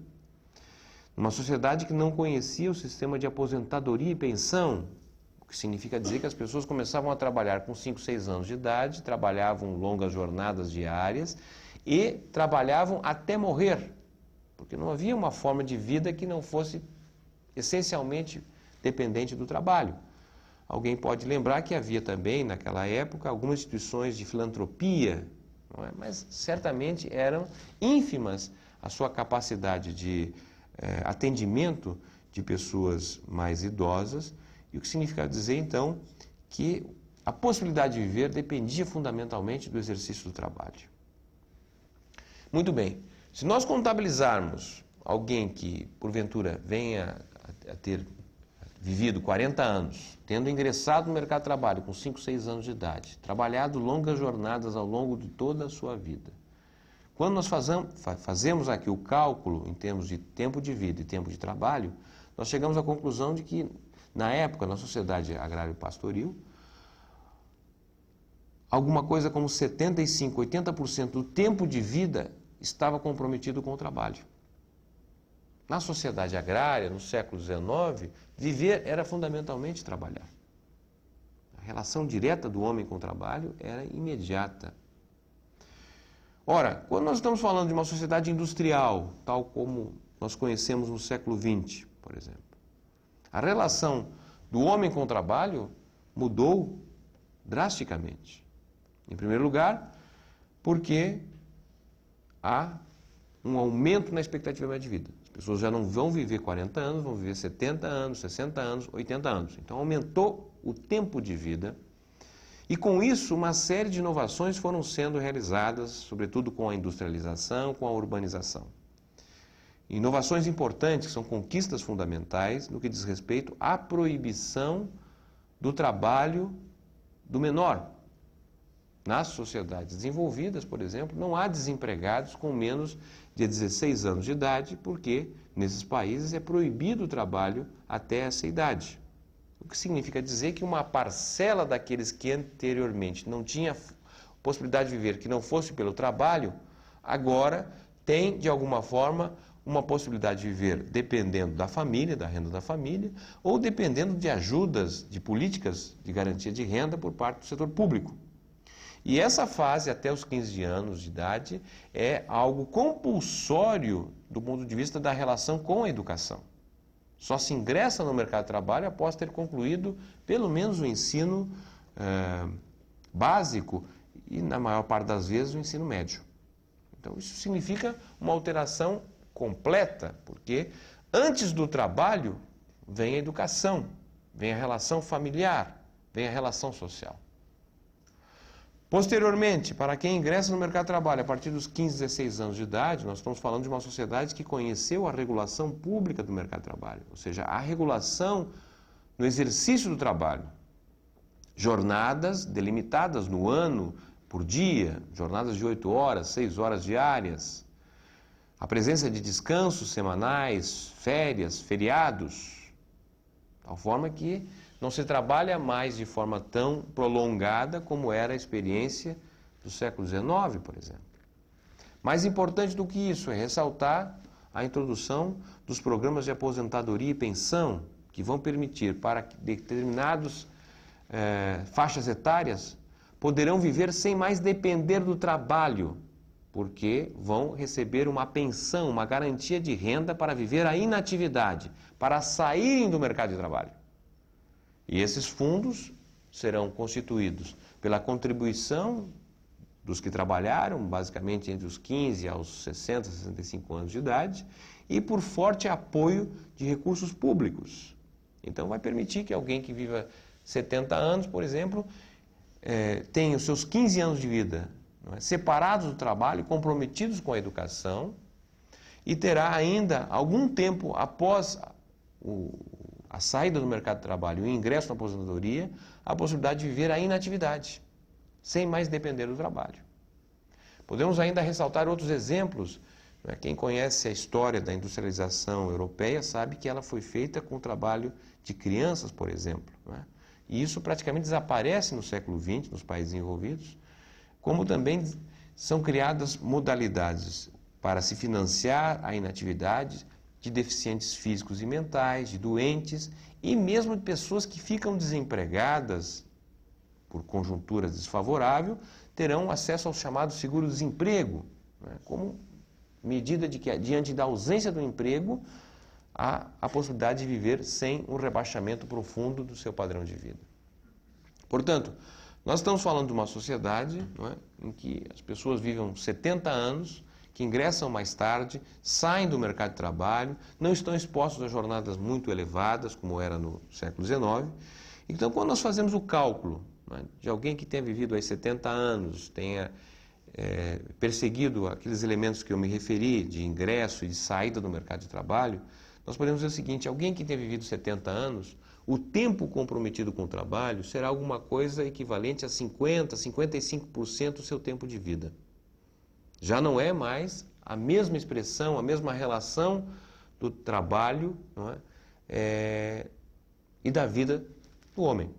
Numa sociedade que não conhecia o sistema de aposentadoria e pensão, o que significa dizer que as pessoas começavam a trabalhar com 5, 6 anos de idade, trabalhavam longas jornadas diárias e trabalhavam até morrer, porque não havia uma forma de vida que não fosse essencialmente dependente do trabalho. Alguém pode lembrar que havia também, naquela época, algumas instituições de filantropia, não é? Mas certamente eram ínfimas a sua capacidade de atendimento de pessoas mais idosas, e o que significa dizer, então, que a possibilidade de viver dependia fundamentalmente do exercício do trabalho. Muito bem, se nós contabilizarmos alguém que, porventura, venha a ter vivido 40 anos, tendo ingressado no mercado de trabalho com 5, 6 anos de idade, trabalhado longas jornadas ao longo de toda a sua vida, quando nós fazemos aqui o cálculo em termos de tempo de vida e tempo de trabalho, nós chegamos à conclusão de que, na época, na sociedade agrário-pastoril, alguma coisa como 75%, 80% do tempo de vida estava comprometido com o trabalho. Na sociedade agrária, no século XIX, viver era fundamentalmente trabalhar. A relação direta do homem com o trabalho era imediata. Ora, quando nós estamos falando de uma sociedade industrial, tal como nós conhecemos no século XX, por exemplo, a relação do homem com o trabalho mudou drasticamente. Em primeiro lugar, porque há um aumento na expectativa média de vida. As pessoas já não vão viver 40 anos, vão viver 70 anos, 60 anos, 80 anos. Então, aumentou o tempo de vida. E com isso, uma série de inovações foram sendo realizadas, sobretudo com a industrialização, com a urbanização. Inovações importantes, que são conquistas fundamentais no que diz respeito à proibição do trabalho do menor. Nas sociedades desenvolvidas, por exemplo, não há desempregados com menos de 16 anos de idade, porque nesses países é proibido o trabalho até essa idade. O que significa dizer que uma parcela daqueles que anteriormente não tinha possibilidade de viver que não fosse pelo trabalho, agora tem, de alguma forma, uma possibilidade de viver dependendo da família, da renda da família, ou dependendo de ajudas, de políticas de garantia de renda por parte do setor público. E essa fase, até os 15 anos de idade, é algo compulsório do ponto de vista da relação com a educação. Só se ingressa no mercado de trabalho após ter concluído pelo menos o ensino básico e, na maior parte das vezes, o ensino médio. Então, isso significa uma alteração completa, porque antes do trabalho vem a educação, vem a relação familiar, vem a relação social. Posteriormente, para quem ingressa no mercado de trabalho a partir dos 15, 16 anos de idade, nós estamos falando de uma sociedade que conheceu a regulação pública do mercado de trabalho, ou seja, a regulação no exercício do trabalho. Jornadas delimitadas no ano, por dia, jornadas de 8 horas, 6 horas diárias, a presença de descansos semanais, férias, feriados, de tal forma que não se trabalha mais de forma tão prolongada como era a experiência do século XIX, por exemplo. Mais importante do que isso é ressaltar a introdução dos programas de aposentadoria e pensão, que vão permitir para que determinadas faixas etárias poderão viver sem mais depender do trabalho, porque vão receber uma pensão, uma garantia de renda para viver a inatividade, para saírem do mercado de trabalho. E esses fundos serão constituídos pela contribuição dos que trabalharam, basicamente entre os 15 aos 60, 65 anos de idade, e por forte apoio de recursos públicos. Então, vai permitir que alguém que viva 70 anos, por exemplo, tenha os seus 15 anos de vida separados do trabalho, comprometidos com a educação, e terá ainda algum tempo após a saída do mercado de trabalho e o ingresso na aposentadoria, a possibilidade de viver a inatividade, sem mais depender do trabalho. Podemos ainda ressaltar outros exemplos. Quem conhece a história da industrialização europeia sabe que ela foi feita com o trabalho de crianças, por exemplo. E isso praticamente desaparece no século XX, nos países envolvidos, como também são criadas modalidades para se financiar a inatividade de deficientes físicos e mentais, de doentes e mesmo de pessoas que ficam desempregadas por conjuntura desfavorável, terão acesso ao chamado seguro-desemprego, como medida de que, diante da ausência do emprego, há a possibilidade de viver sem um rebaixamento profundo do seu padrão de vida. Portanto, nós estamos falando de uma sociedade em que as pessoas vivem 70 anos, que ingressam mais tarde, saem do mercado de trabalho, não estão expostos a jornadas muito elevadas, como era no século XIX. Então, quando nós fazemos o cálculo de alguém que tenha vivido aí 70 anos, tenha perseguido aqueles elementos que eu me referi, de ingresso e de saída do mercado de trabalho, nós podemos dizer o seguinte: alguém que tenha vivido 70 anos, o tempo comprometido com o trabalho será alguma coisa equivalente a 50%, 55% do seu tempo de vida. Já não é mais a mesma expressão, a mesma relação do trabalho e da vida do homem.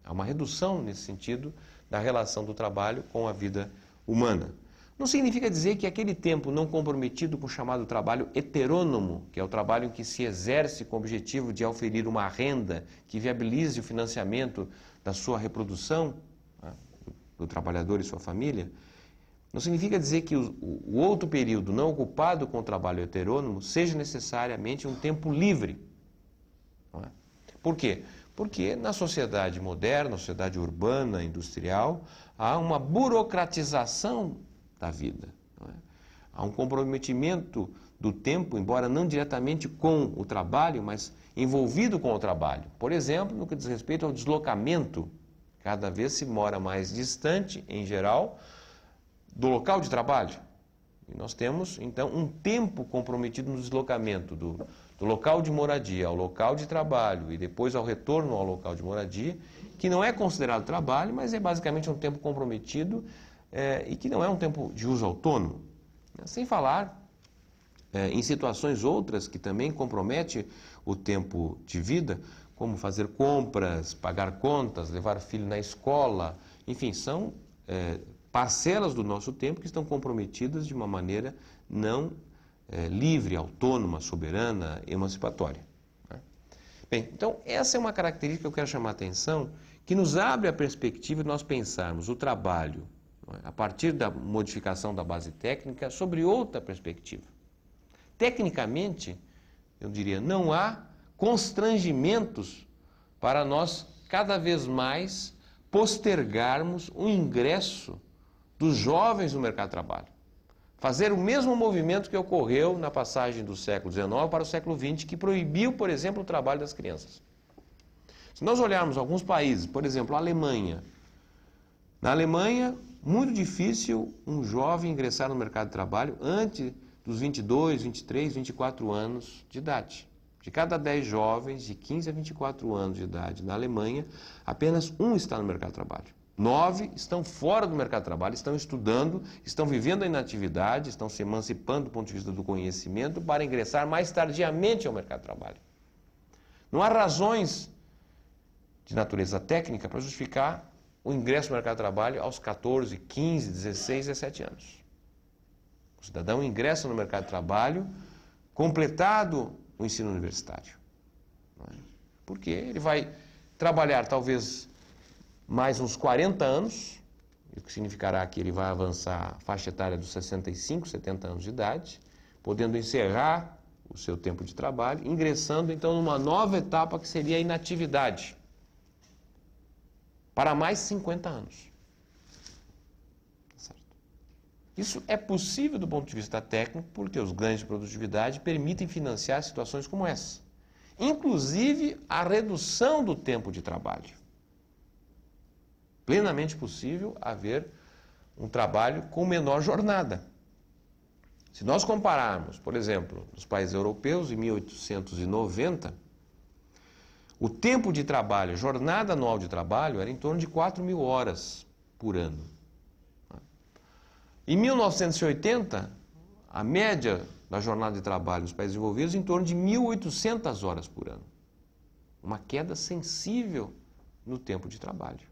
Há uma redução, nesse sentido, da relação do trabalho com a vida humana. Não significa dizer que aquele tempo não comprometido com o chamado trabalho heterônomo, que é o trabalho em que se exerce com o objetivo de oferir uma renda que viabilize o financiamento da sua reprodução, do trabalhador e sua família, não significa dizer que o outro período não ocupado com o trabalho heterônomo seja necessariamente um tempo livre. Não é? Por quê? Porque na sociedade moderna, na sociedade urbana, industrial, há uma burocratização da vida. Não é? Há um comprometimento do tempo, embora não diretamente com o trabalho, mas envolvido com o trabalho. Por exemplo, no que diz respeito ao deslocamento, cada vez se mora mais distante, em geral, do local de trabalho. E nós temos, então, um tempo comprometido no deslocamento do local de moradia ao local de trabalho e depois ao retorno ao local de moradia, que não é considerado trabalho, mas é basicamente um tempo comprometido e que não é um tempo de uso autônomo. Sem falar em situações outras que também comprometem o tempo de vida, como fazer compras, pagar contas, levar filho na escola, enfim, são parcelas do nosso tempo que estão comprometidas de uma maneira não livre, autônoma, soberana, emancipatória. Bem, então essa é uma característica que eu quero chamar a atenção, que nos abre a perspectiva de nós pensarmos o trabalho, a partir da modificação da base técnica, sobre outra perspectiva. Tecnicamente, eu diria, não há constrangimentos para nós cada vez mais postergarmos o ingresso dos jovens no mercado de trabalho. Fazer o mesmo movimento que ocorreu na passagem do século XIX para o século XX, que proibiu, por exemplo, o trabalho das crianças. Se nós olharmos alguns países, por exemplo, a Alemanha. Na Alemanha, muito difícil um jovem ingressar no mercado de trabalho antes dos 22, 23, 24 anos de idade. De cada 10 jovens de 15 a 24 anos de idade na Alemanha, apenas um está no mercado de trabalho. 9 estão fora do mercado de trabalho, estão estudando, estão vivendo a inatividade, estão se emancipando do ponto de vista do conhecimento para ingressar mais tardiamente ao mercado de trabalho. Não há razões de natureza técnica para justificar o ingresso no mercado de trabalho aos 14, 15, 16, 17 anos. O cidadão ingressa no mercado de trabalho completado o ensino universitário. Porque ele vai trabalhar talvez mais uns 40 anos, o que significará que ele vai avançar a faixa etária dos 65, 70 anos de idade, podendo encerrar o seu tempo de trabalho, ingressando então numa nova etapa que seria a inatividade, para mais 50 anos. Certo? Isso é possível do ponto de vista técnico, porque os ganhos de produtividade permitem financiar situações como essa. Inclusive a redução do tempo de trabalho. Plenamente possível haver um trabalho com menor jornada. Se nós compararmos, por exemplo, os países europeus, em 1890, o tempo de trabalho, a jornada anual de trabalho, era em torno de 4.000 horas por ano. Em 1980, a média da jornada de trabalho nos países desenvolvidos em torno de 1.800 horas por ano. Uma queda sensível no tempo de trabalho.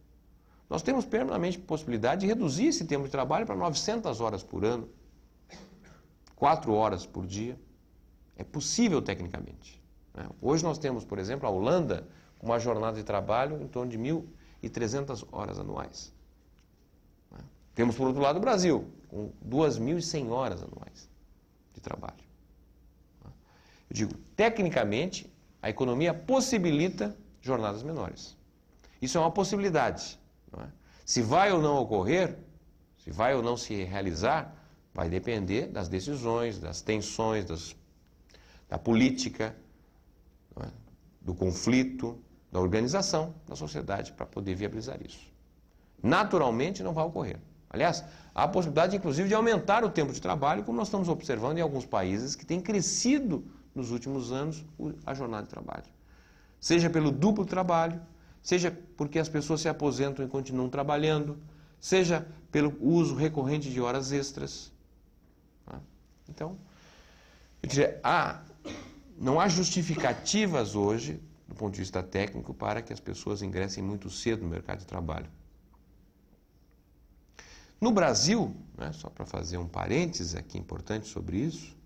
Nós temos permanentemente possibilidade de reduzir esse tempo de trabalho para 900 horas por ano, 4 horas por dia. É possível tecnicamente. Hoje nós temos, por exemplo, a Holanda com uma jornada de trabalho em torno de 1.300 horas anuais. Temos, por outro lado, o Brasil, com 2.100 horas anuais de trabalho. Eu digo, tecnicamente, a economia possibilita jornadas menores. Isso é uma possibilidade. Não é? Se vai ou não ocorrer, se vai ou não se realizar, vai depender das decisões, das tensões, da política, não é? Do conflito, da organização da sociedade para poder viabilizar isso. Naturalmente não vai ocorrer. Aliás, há a possibilidade, inclusive, de aumentar o tempo de trabalho, como nós estamos observando em alguns países que têm crescido nos últimos anos a jornada de trabalho. Seja pelo duplo trabalho, seja porque as pessoas se aposentam e continuam trabalhando, seja pelo uso recorrente de horas extras. Então, eu diria, não há justificativas hoje, do ponto de vista técnico, para que as pessoas ingressem muito cedo no mercado de trabalho. No Brasil, só para fazer um parênteses aqui importante sobre isso,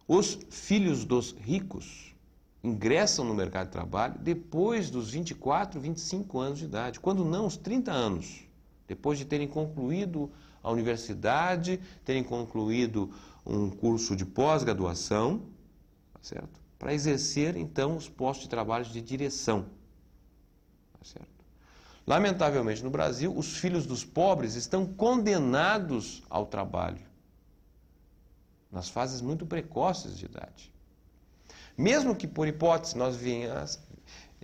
os filhos dos ricos ingressam no mercado de trabalho depois dos 24, 25 anos de idade, quando não os 30 anos, depois de terem concluído a universidade, terem concluído um curso de pós-graduação, certo? Para exercer, então, os postos de trabalho de direção. Certo? Lamentavelmente, no Brasil, os filhos dos pobres estão condenados ao trabalho nas fases muito precoces de idade. Mesmo que, por hipótese, nós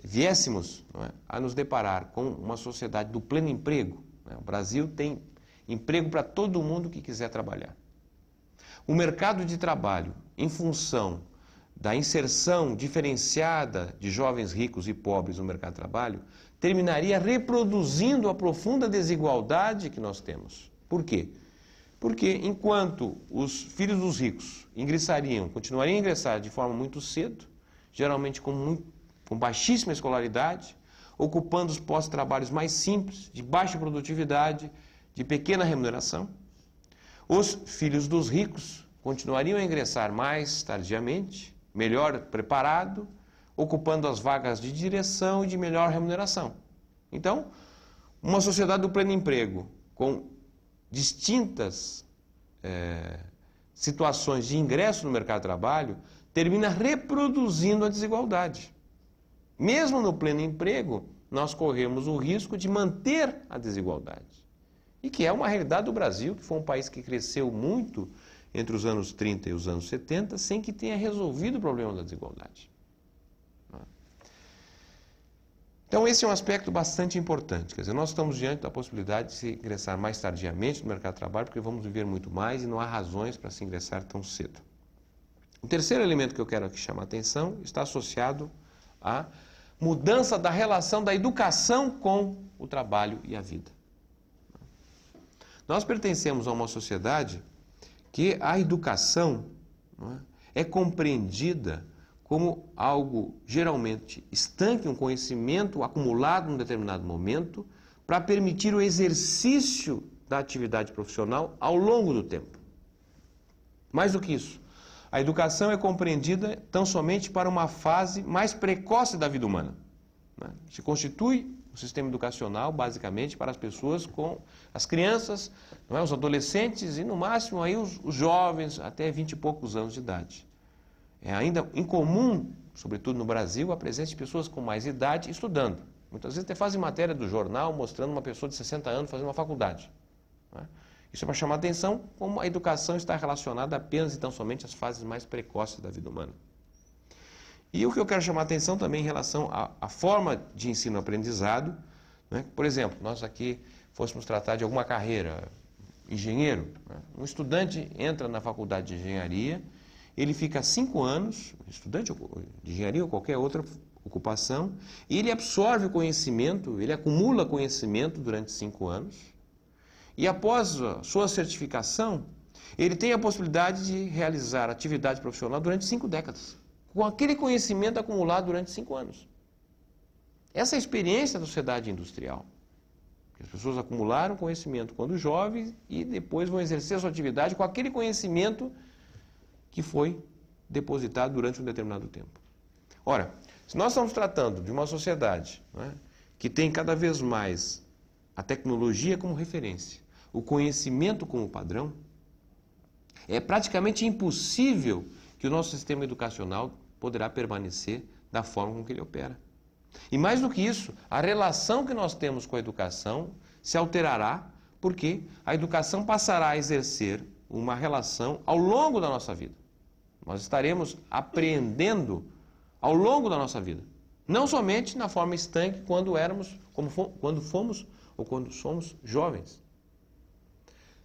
viéssemos a nos deparar com uma sociedade do pleno emprego, o Brasil tem emprego para todo mundo que quiser trabalhar. O mercado de trabalho, em função da inserção diferenciada de jovens ricos e pobres no mercado de trabalho, terminaria reproduzindo a profunda desigualdade que nós temos. Por quê? Porque enquanto os filhos dos ricos continuariam a ingressar de forma muito cedo, geralmente com baixíssima escolaridade, ocupando os postos de trabalhos mais simples, de baixa produtividade, de pequena remuneração, os filhos dos ricos continuariam a ingressar mais tardiamente, melhor preparado, ocupando as vagas de direção e de melhor remuneração. Então, uma sociedade do pleno emprego, com distintas situações de ingresso no mercado de trabalho, termina reproduzindo a desigualdade. Mesmo no pleno emprego, nós corremos o risco de manter a desigualdade. E que é uma realidade do Brasil, que foi um país que cresceu muito entre os anos 30 e os anos 70, sem que tenha resolvido o problema da desigualdade. Então, esse é um aspecto bastante importante. Quer dizer, nós estamos diante da possibilidade de se ingressar mais tardiamente no mercado de trabalho, porque vamos viver muito mais e não há razões para se ingressar tão cedo. O terceiro elemento que eu quero aqui chamar a atenção está associado à mudança da relação da educação com o trabalho e a vida. Nós pertencemos a uma sociedade que a educação é compreendida como algo geralmente estanque, um conhecimento acumulado num determinado momento, para permitir o exercício da atividade profissional ao longo do tempo. Mais do que isso, a educação é compreendida tão somente para uma fase mais precoce da vida humana. Se constitui o sistema educacional, basicamente, para as pessoas com as crianças, os adolescentes e, no máximo, aí os jovens até 20 e poucos anos de idade. É ainda incomum, sobretudo no Brasil, a presença de pessoas com mais idade estudando. Muitas vezes até fazem matéria do jornal mostrando uma pessoa de 60 anos fazendo uma faculdade. Isso é para chamar a atenção como a educação está relacionada apenas e tão somente às fases mais precoces da vida humana. E o que eu quero chamar a atenção também em relação à forma de ensino-aprendizado, por exemplo, nós aqui fôssemos tratar de alguma carreira, engenheiro, um estudante entra na faculdade de engenharia, ele fica 5 anos, estudante de engenharia ou qualquer outra ocupação, e ele absorve o conhecimento, ele acumula conhecimento durante 5 anos, e após a sua certificação, ele tem a possibilidade de realizar atividade profissional durante 5 décadas, com aquele conhecimento acumulado durante 5 anos. Essa é a experiência da sociedade industrial. As pessoas acumularam conhecimento quando jovens e depois vão exercer a sua atividade com aquele conhecimento que foi depositado durante um determinado tempo. Ora, se nós estamos tratando de uma sociedade que tem cada vez mais a tecnologia como referência, o conhecimento como padrão, é praticamente impossível que o nosso sistema educacional poderá permanecer da forma com que ele opera. E mais do que isso, a relação que nós temos com a educação se alterará porque a educação passará a exercer uma relação ao longo da nossa vida. Nós estaremos aprendendo ao longo da nossa vida. Não somente na forma estanque quando fomos ou quando somos jovens.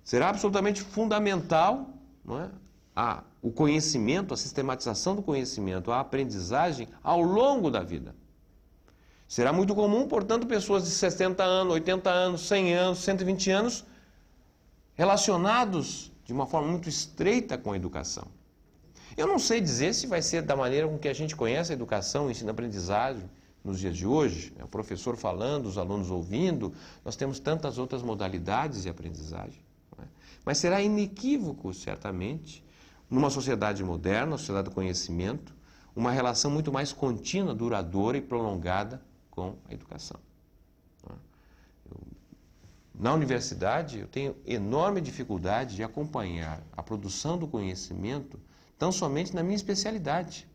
Será absolutamente fundamental, o conhecimento, a sistematização do conhecimento, a aprendizagem ao longo da vida. Será muito comum, portanto, pessoas de 60 anos, 80 anos, 100 anos, 120 anos relacionados de uma forma muito estreita com a educação. Eu não sei dizer se vai ser da maneira com que a gente conhece a educação, o ensino-aprendizagem nos dias de hoje, o professor falando, os alunos ouvindo, nós temos tantas outras modalidades de aprendizagem. Mas será inequívoco, certamente, numa sociedade moderna, uma sociedade do conhecimento, uma relação muito mais contínua, duradoura e prolongada com a educação. Na universidade, eu tenho enorme dificuldade de acompanhar a produção do conhecimento tão somente na minha especialidade.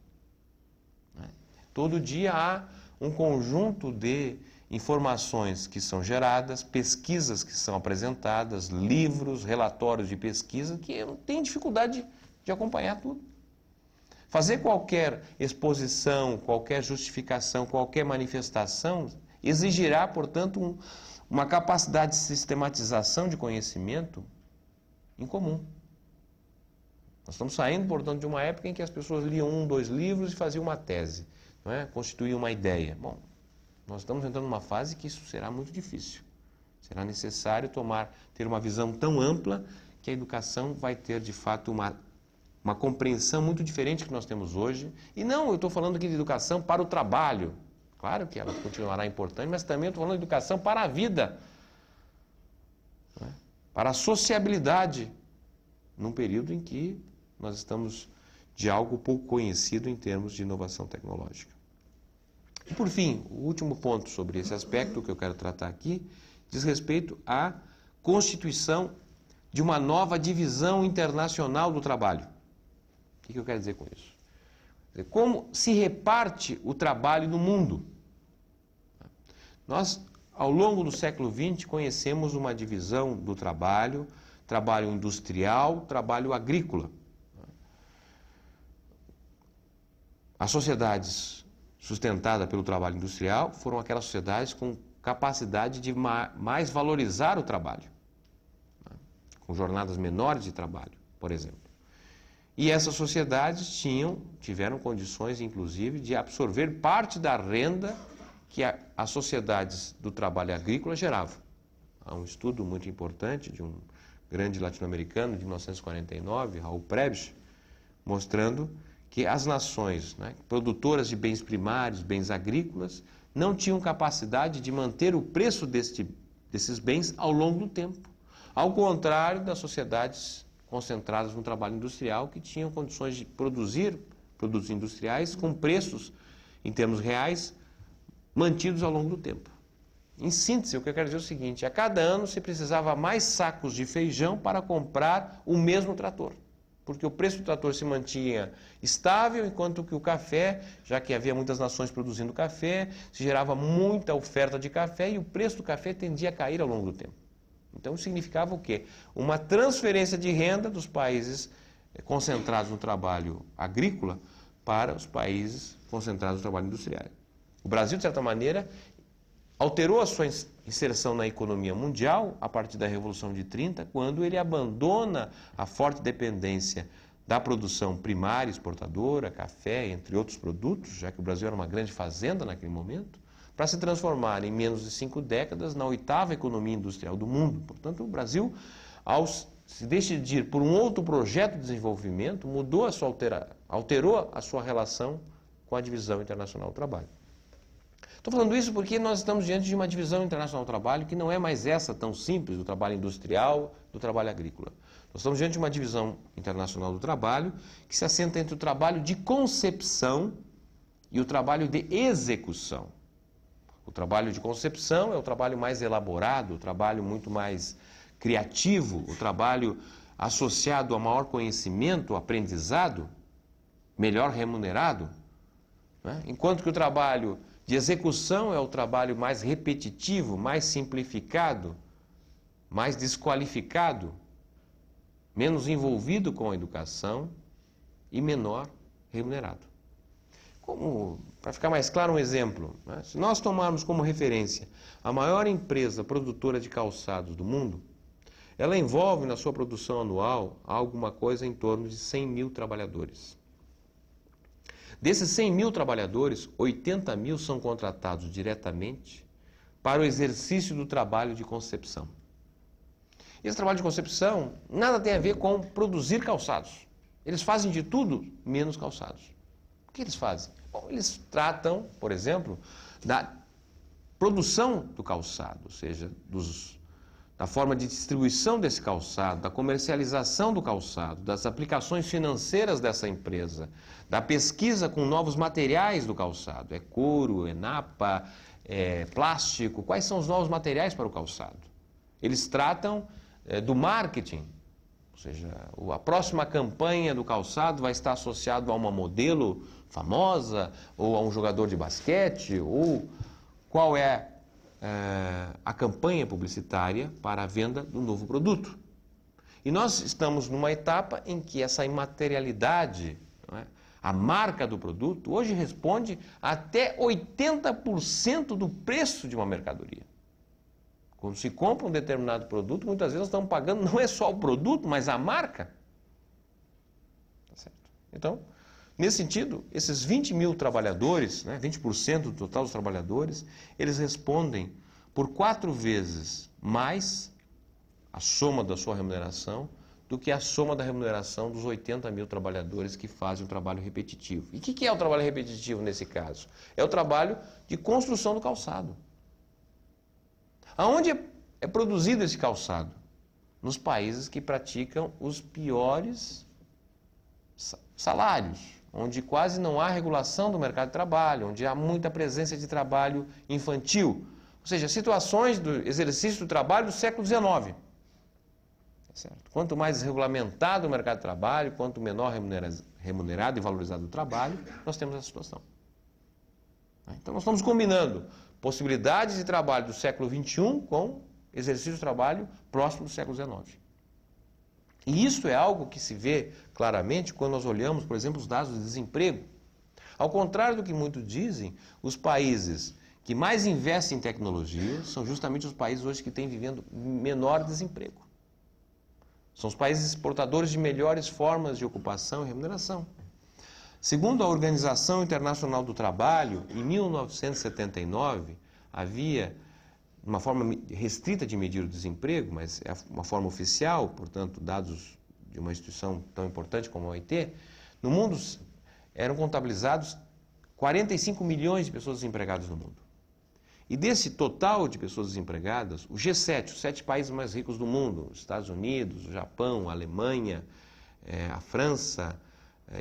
Todo dia há um conjunto de informações que são geradas, pesquisas que são apresentadas, livros, relatórios de pesquisa, que eu tenho dificuldade de acompanhar tudo. Fazer qualquer exposição, qualquer justificação, qualquer manifestação, exigirá, portanto, uma capacidade de sistematização de conhecimento incomum. Nós estamos saindo, portanto, de uma época em que as pessoas liam 1, 2 livros e faziam uma tese, constituíam uma ideia. Bom, nós estamos entrando numa fase que isso será muito difícil. Será necessário ter uma visão tão ampla que a educação vai ter, de fato, uma compreensão muito diferente que nós temos hoje. E não, eu estou falando aqui de educação para o trabalho. Claro que ela continuará importante, mas também estou falando de educação para a vida, para a sociabilidade, num período em que nós estamos de algo pouco conhecido em termos de inovação tecnológica. E, por fim, o último ponto sobre esse aspecto que eu quero tratar aqui diz respeito à constituição de uma nova divisão internacional do trabalho. O que eu quero dizer com isso? Como se reparte o trabalho no mundo? Nós, ao longo do século XX, conhecemos uma divisão do trabalho, trabalho industrial, trabalho agrícola. As sociedades sustentadas pelo trabalho industrial foram aquelas sociedades com capacidade de mais valorizar o trabalho, com jornadas menores de trabalho, por exemplo. E essas sociedades tiveram condições, inclusive, de absorver parte da renda que as sociedades do trabalho agrícola geravam. Há um estudo muito importante de um grande latino-americano, de 1949, Raul Prebisch, mostrando que as nações, né, produtoras de bens primários, bens agrícolas, não tinham capacidade de manter o preço desses bens ao longo do tempo. Ao contrário das sociedades concentradas no trabalho industrial, que tinham condições de produzir produtos industriais com preços, em termos reais, mantidos ao longo do tempo. Em síntese, o que eu quero dizer é o seguinte: a cada ano se precisava mais sacos de feijão para comprar o mesmo trator, porque o preço do trator se mantinha estável, enquanto que o café, já que havia muitas nações produzindo café, se gerava muita oferta de café e o preço do café tendia a cair ao longo do tempo. Então, significava o quê? Uma transferência de renda dos países concentrados no trabalho agrícola para os países concentrados no trabalho industrial. O Brasil, de certa maneira, alterou a sua inserção na economia mundial a partir da Revolução de 30, quando ele abandona a forte dependência da produção primária exportadora, café, entre outros produtos, já que o Brasil era uma grande fazenda naquele momento, para se transformar em menos de 5 décadas na 8ª economia industrial do mundo. Portanto, o Brasil, ao se decidir por um outro projeto de desenvolvimento, alterou a sua relação com a divisão internacional do trabalho. Estou falando isso porque nós estamos diante de uma divisão internacional do trabalho que não é mais essa tão simples do trabalho industrial, do trabalho agrícola. Nós estamos diante de uma divisão internacional do trabalho que se assenta entre o trabalho de concepção e o trabalho de execução. O trabalho de concepção é o trabalho mais elaborado, o trabalho muito mais criativo, o trabalho associado a maior conhecimento, aprendizado, melhor remunerado, né? Enquanto que o trabalho de execução é o trabalho mais repetitivo, mais simplificado, mais desqualificado, menos envolvido com a educação e menor remunerado. Para ficar mais claro, um exemplo, né? Se nós tomarmos como referência a maior empresa produtora de calçados do mundo, ela envolve na sua produção anual alguma coisa em torno de 100 mil trabalhadores. Desses 100 mil trabalhadores, 80 mil são contratados diretamente para o exercício do trabalho de concepção. Esse trabalho de concepção nada tem a ver com produzir calçados. Eles fazem de tudo menos calçados. O que eles fazem? Bom, eles tratam, por exemplo, da produção do calçado, ou seja, da forma de distribuição desse calçado, da comercialização do calçado, das aplicações financeiras dessa empresa, da pesquisa com novos materiais do calçado. É couro, é napa, é plástico. Quais são os novos materiais para o calçado? Eles tratam do marketing. Ou seja, a próxima campanha do calçado vai estar associado a uma modelo famosa, ou a um jogador de basquete, ou qual é a campanha publicitária para a venda do novo produto. E nós estamos numa etapa em que essa imaterialidade, não é, a marca do produto, hoje responde até 80% do preço de uma mercadoria. Quando se compra um determinado produto, muitas vezes nós estamos pagando não é só o produto, mas a marca. Tá certo? Então, nesse sentido, esses 20 mil trabalhadores, né, 20% do total dos trabalhadores, eles respondem por 4 vezes mais a soma da sua remuneração do que a soma da remuneração dos 80 mil trabalhadores que fazem o trabalho repetitivo. E o que é o trabalho repetitivo nesse caso? É o trabalho de construção do calçado. Aonde é produzido esse calçado? Nos países que praticam os piores salários, onde quase não há regulação do mercado de trabalho, onde há muita presença de trabalho infantil. Ou seja, situações do exercício do trabalho do século XIX. Certo? Quanto mais regulamentado o mercado de trabalho, quanto menor remunerado e valorizado o trabalho, nós temos essa situação. Então nós estamos combinando possibilidades de trabalho do século XXI com exercício de trabalho próximo do século XIX. E isso é algo que se vê claramente quando nós olhamos, por exemplo, os dados de desemprego. Ao contrário do que muitos dizem, os países que mais investem em tecnologia são justamente os países hoje que têm vivendo menor desemprego. São os países exportadores de melhores formas de ocupação e remuneração. Segundo a Organização Internacional do Trabalho, em 1979, havia uma forma restrita de medir o desemprego, mas é uma forma oficial, portanto, dados de uma instituição tão importante como a OIT, no mundo eram contabilizados 45 milhões de pessoas desempregadas no mundo. E desse total de pessoas desempregadas, o G7, os 7 países mais ricos do mundo, os Estados Unidos, o Japão, a Alemanha, a França,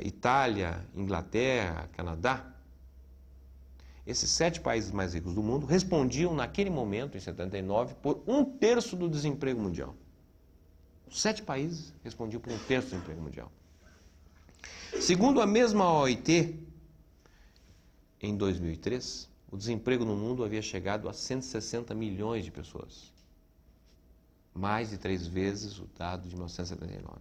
Itália, Inglaterra, Canadá, esses 7 países mais ricos do mundo respondiam naquele momento, em 79, por 1/3 do desemprego mundial. Os 7 países respondiam por 1/3 do desemprego mundial. Segundo a mesma OIT, em 2003, o desemprego no mundo havia chegado a 160 milhões de pessoas. Mais de 3 vezes o dado de 1979.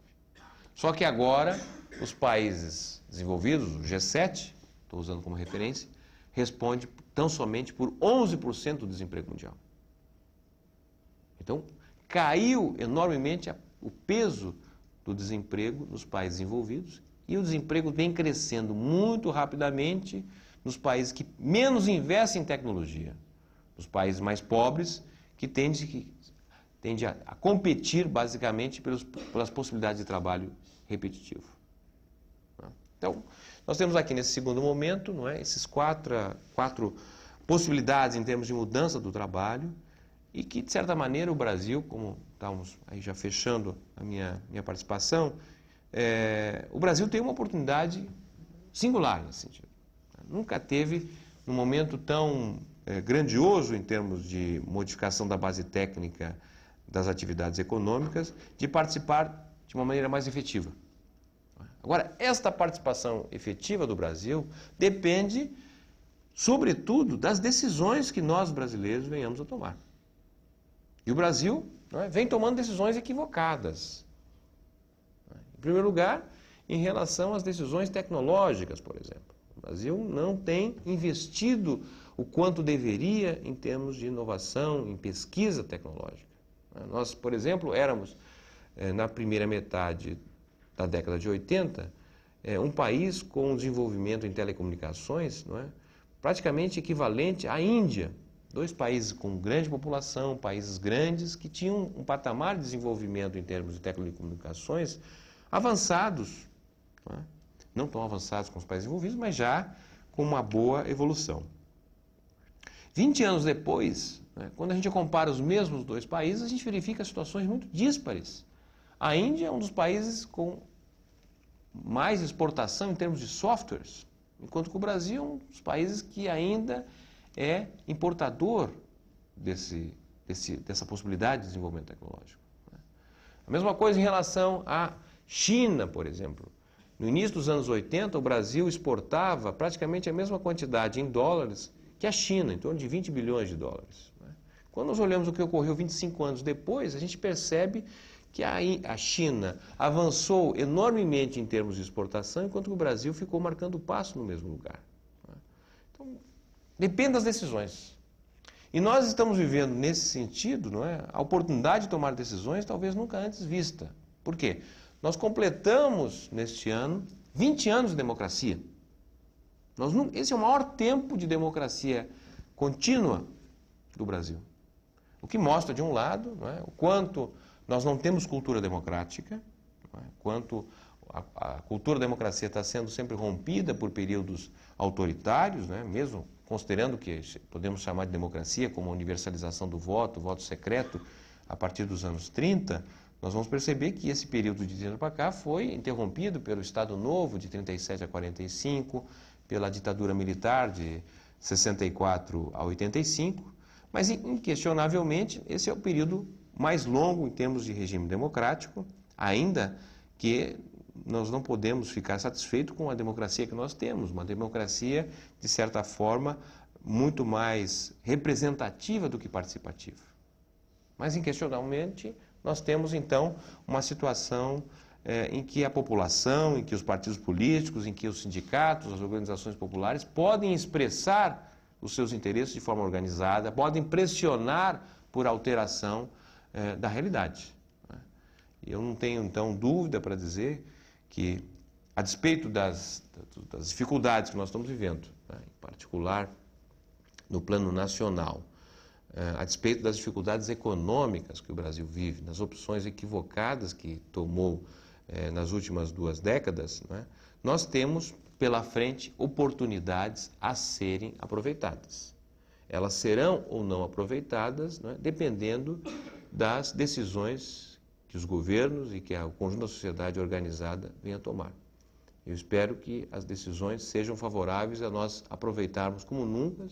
Só que agora, os países desenvolvidos, o G7, estou usando como referência, responde tão somente por 11% do desemprego mundial. Então, caiu enormemente o peso do desemprego nos países envolvidos e o desemprego vem crescendo muito rapidamente nos países que menos investem em tecnologia, nos países mais pobres, que tende a competir basicamente pelas possibilidades de trabalho repetitivo. Então, nós temos aqui nesse segundo momento, não é, esses quatro possibilidades em termos de mudança do trabalho e que, de certa maneira, o Brasil, como estamos aí já fechando a minha participação, o Brasil tem uma oportunidade singular nesse sentido. Nunca teve, num momento tão grandioso em termos de modificação da base técnica das atividades econômicas, de participar de uma maneira mais efetiva. Agora, esta participação efetiva do Brasil depende, sobretudo, das decisões que nós brasileiros venhamos a tomar. E o Brasil vem tomando decisões equivocadas. Em primeiro lugar, em relação às decisões tecnológicas, por exemplo. O Brasil não tem investido o quanto deveria em termos de inovação, em pesquisa tecnológica. Nós, por exemplo, éramos, na primeira metade da década de 80, um país com um desenvolvimento em telecomunicações, não é, praticamente equivalente à Índia. 2 países com grande população, países grandes, que tinham um patamar de desenvolvimento em termos de telecomunicações avançados. Não tão avançados como os países envolvidos, mas já com uma boa evolução. 20 anos depois, quando a gente compara os mesmos 2 países, a gente verifica situações muito díspares. A Índia é um dos países com mais exportação em termos de softwares, enquanto que o Brasil é um dos países que ainda é importador dessa possibilidade de desenvolvimento tecnológico. A mesma coisa em relação à China, por exemplo. No início dos anos 80, o Brasil exportava praticamente a mesma quantidade em dólares que a China, em torno de 20 bilhões de dólares. Quando nós olhamos o que ocorreu 25 anos depois, a gente percebe que a China avançou enormemente em termos de exportação, enquanto que o Brasil ficou marcando passo no mesmo lugar. Então, depende das decisões. E nós estamos vivendo, nesse sentido, não é, a oportunidade de tomar decisões talvez nunca antes vista. Por quê? Nós completamos, neste ano, 20 anos de democracia. Esse é o maior tempo de democracia contínua do Brasil. O que mostra, de um lado, não é, o quanto nós não temos cultura democrática, não é, quanto a cultura da democracia está sendo sempre rompida por períodos autoritários, né, mesmo considerando que podemos chamar de democracia como a universalização do voto, o voto secreto, a partir dos anos 30, nós vamos perceber que esse período de 30 para cá foi interrompido pelo Estado Novo, de 37 a 45, pela ditadura militar, de 64 a 85, mas, inquestionavelmente, esse é o período mais longo em termos de regime democrático, ainda que nós não podemos ficar satisfeitos com a democracia que nós temos, uma democracia, de certa forma, muito mais representativa do que participativa. Mas, inquestionavelmente, nós temos, então, uma situação em que a população, em que os partidos políticos, em que os sindicatos, as organizações populares podem expressar os seus interesses de forma organizada, podem pressionar por alteração da realidade. E eu não tenho, então, dúvida para dizer que, a despeito das dificuldades que nós estamos vivendo, em particular no plano nacional, a despeito das dificuldades econômicas que o Brasil vive, das opções equivocadas que tomou nas últimas 2 décadas, nós temos pela frente oportunidades a serem aproveitadas. Elas serão ou não aproveitadas, dependendo das decisões que os governos e que o conjunto da sociedade organizada venha a tomar. Eu espero que as decisões sejam favoráveis a nós aproveitarmos como nunca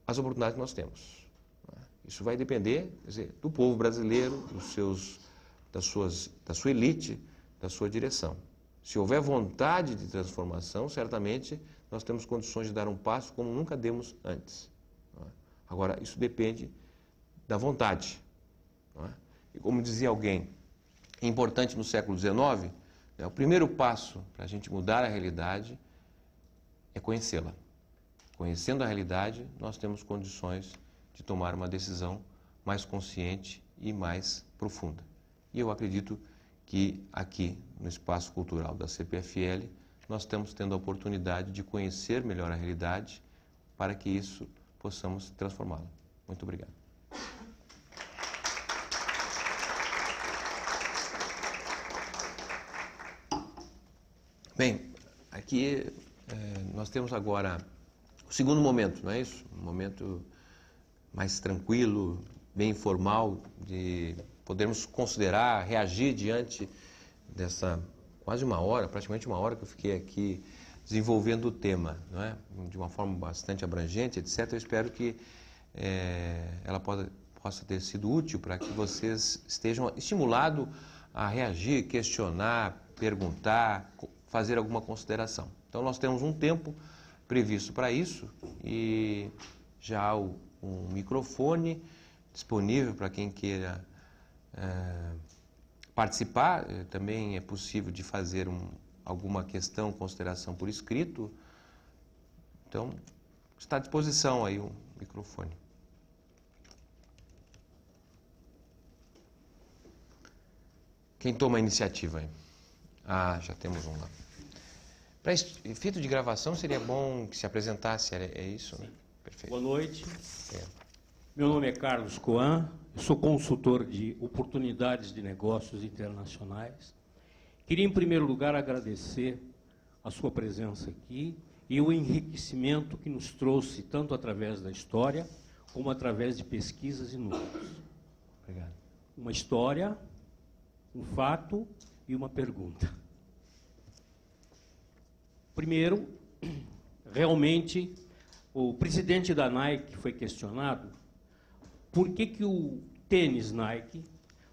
as oportunidades que nós temos. Isso vai depender, quer dizer, do povo brasileiro, da sua elite, da sua direção. Se houver vontade de transformação, certamente nós temos condições de dar um passo como nunca demos antes. Agora, isso depende da vontade. E como dizia alguém importante no século XIX, o primeiro passo para a gente mudar a realidade é conhecê-la. Conhecendo a realidade, nós temos condições de tomar uma decisão mais consciente e mais profunda. E eu acredito que aqui, no espaço cultural da CPFL, nós estamos tendo a oportunidade de conhecer melhor a realidade para que isso possamos transformá-la. Muito obrigado. Bem, aqui nós temos agora o segundo momento, não é isso? Um momento mais tranquilo, bem informal, de podermos considerar, reagir diante dessa quase 1 hora, praticamente 1 hora que eu fiquei aqui desenvolvendo o tema, não é? De uma forma bastante abrangente, etc. Eu espero que ela possa ter sido útil para que vocês estejam estimulados a reagir, questionar, perguntar, fazer alguma consideração. Então, nós temos um tempo previsto para isso e já há um microfone disponível para quem queira participar. Também é possível de fazer alguma questão, consideração por escrito. Então, está à disposição aí o microfone. Quem toma a iniciativa aí? Ah, já temos um lá. Para efeito de gravação, seria bom que se apresentasse, é isso? Né? Perfeito. Boa noite. Meu nome é Carlos Coan, eu sou consultor de oportunidades de negócios internacionais. Queria, em primeiro lugar, agradecer a sua presença aqui e o enriquecimento que nos trouxe, tanto através da história, como através de pesquisas e números. Obrigado. Uma história, um fato e uma pergunta. Primeiro, realmente, o presidente da Nike foi questionado por que o tênis Nike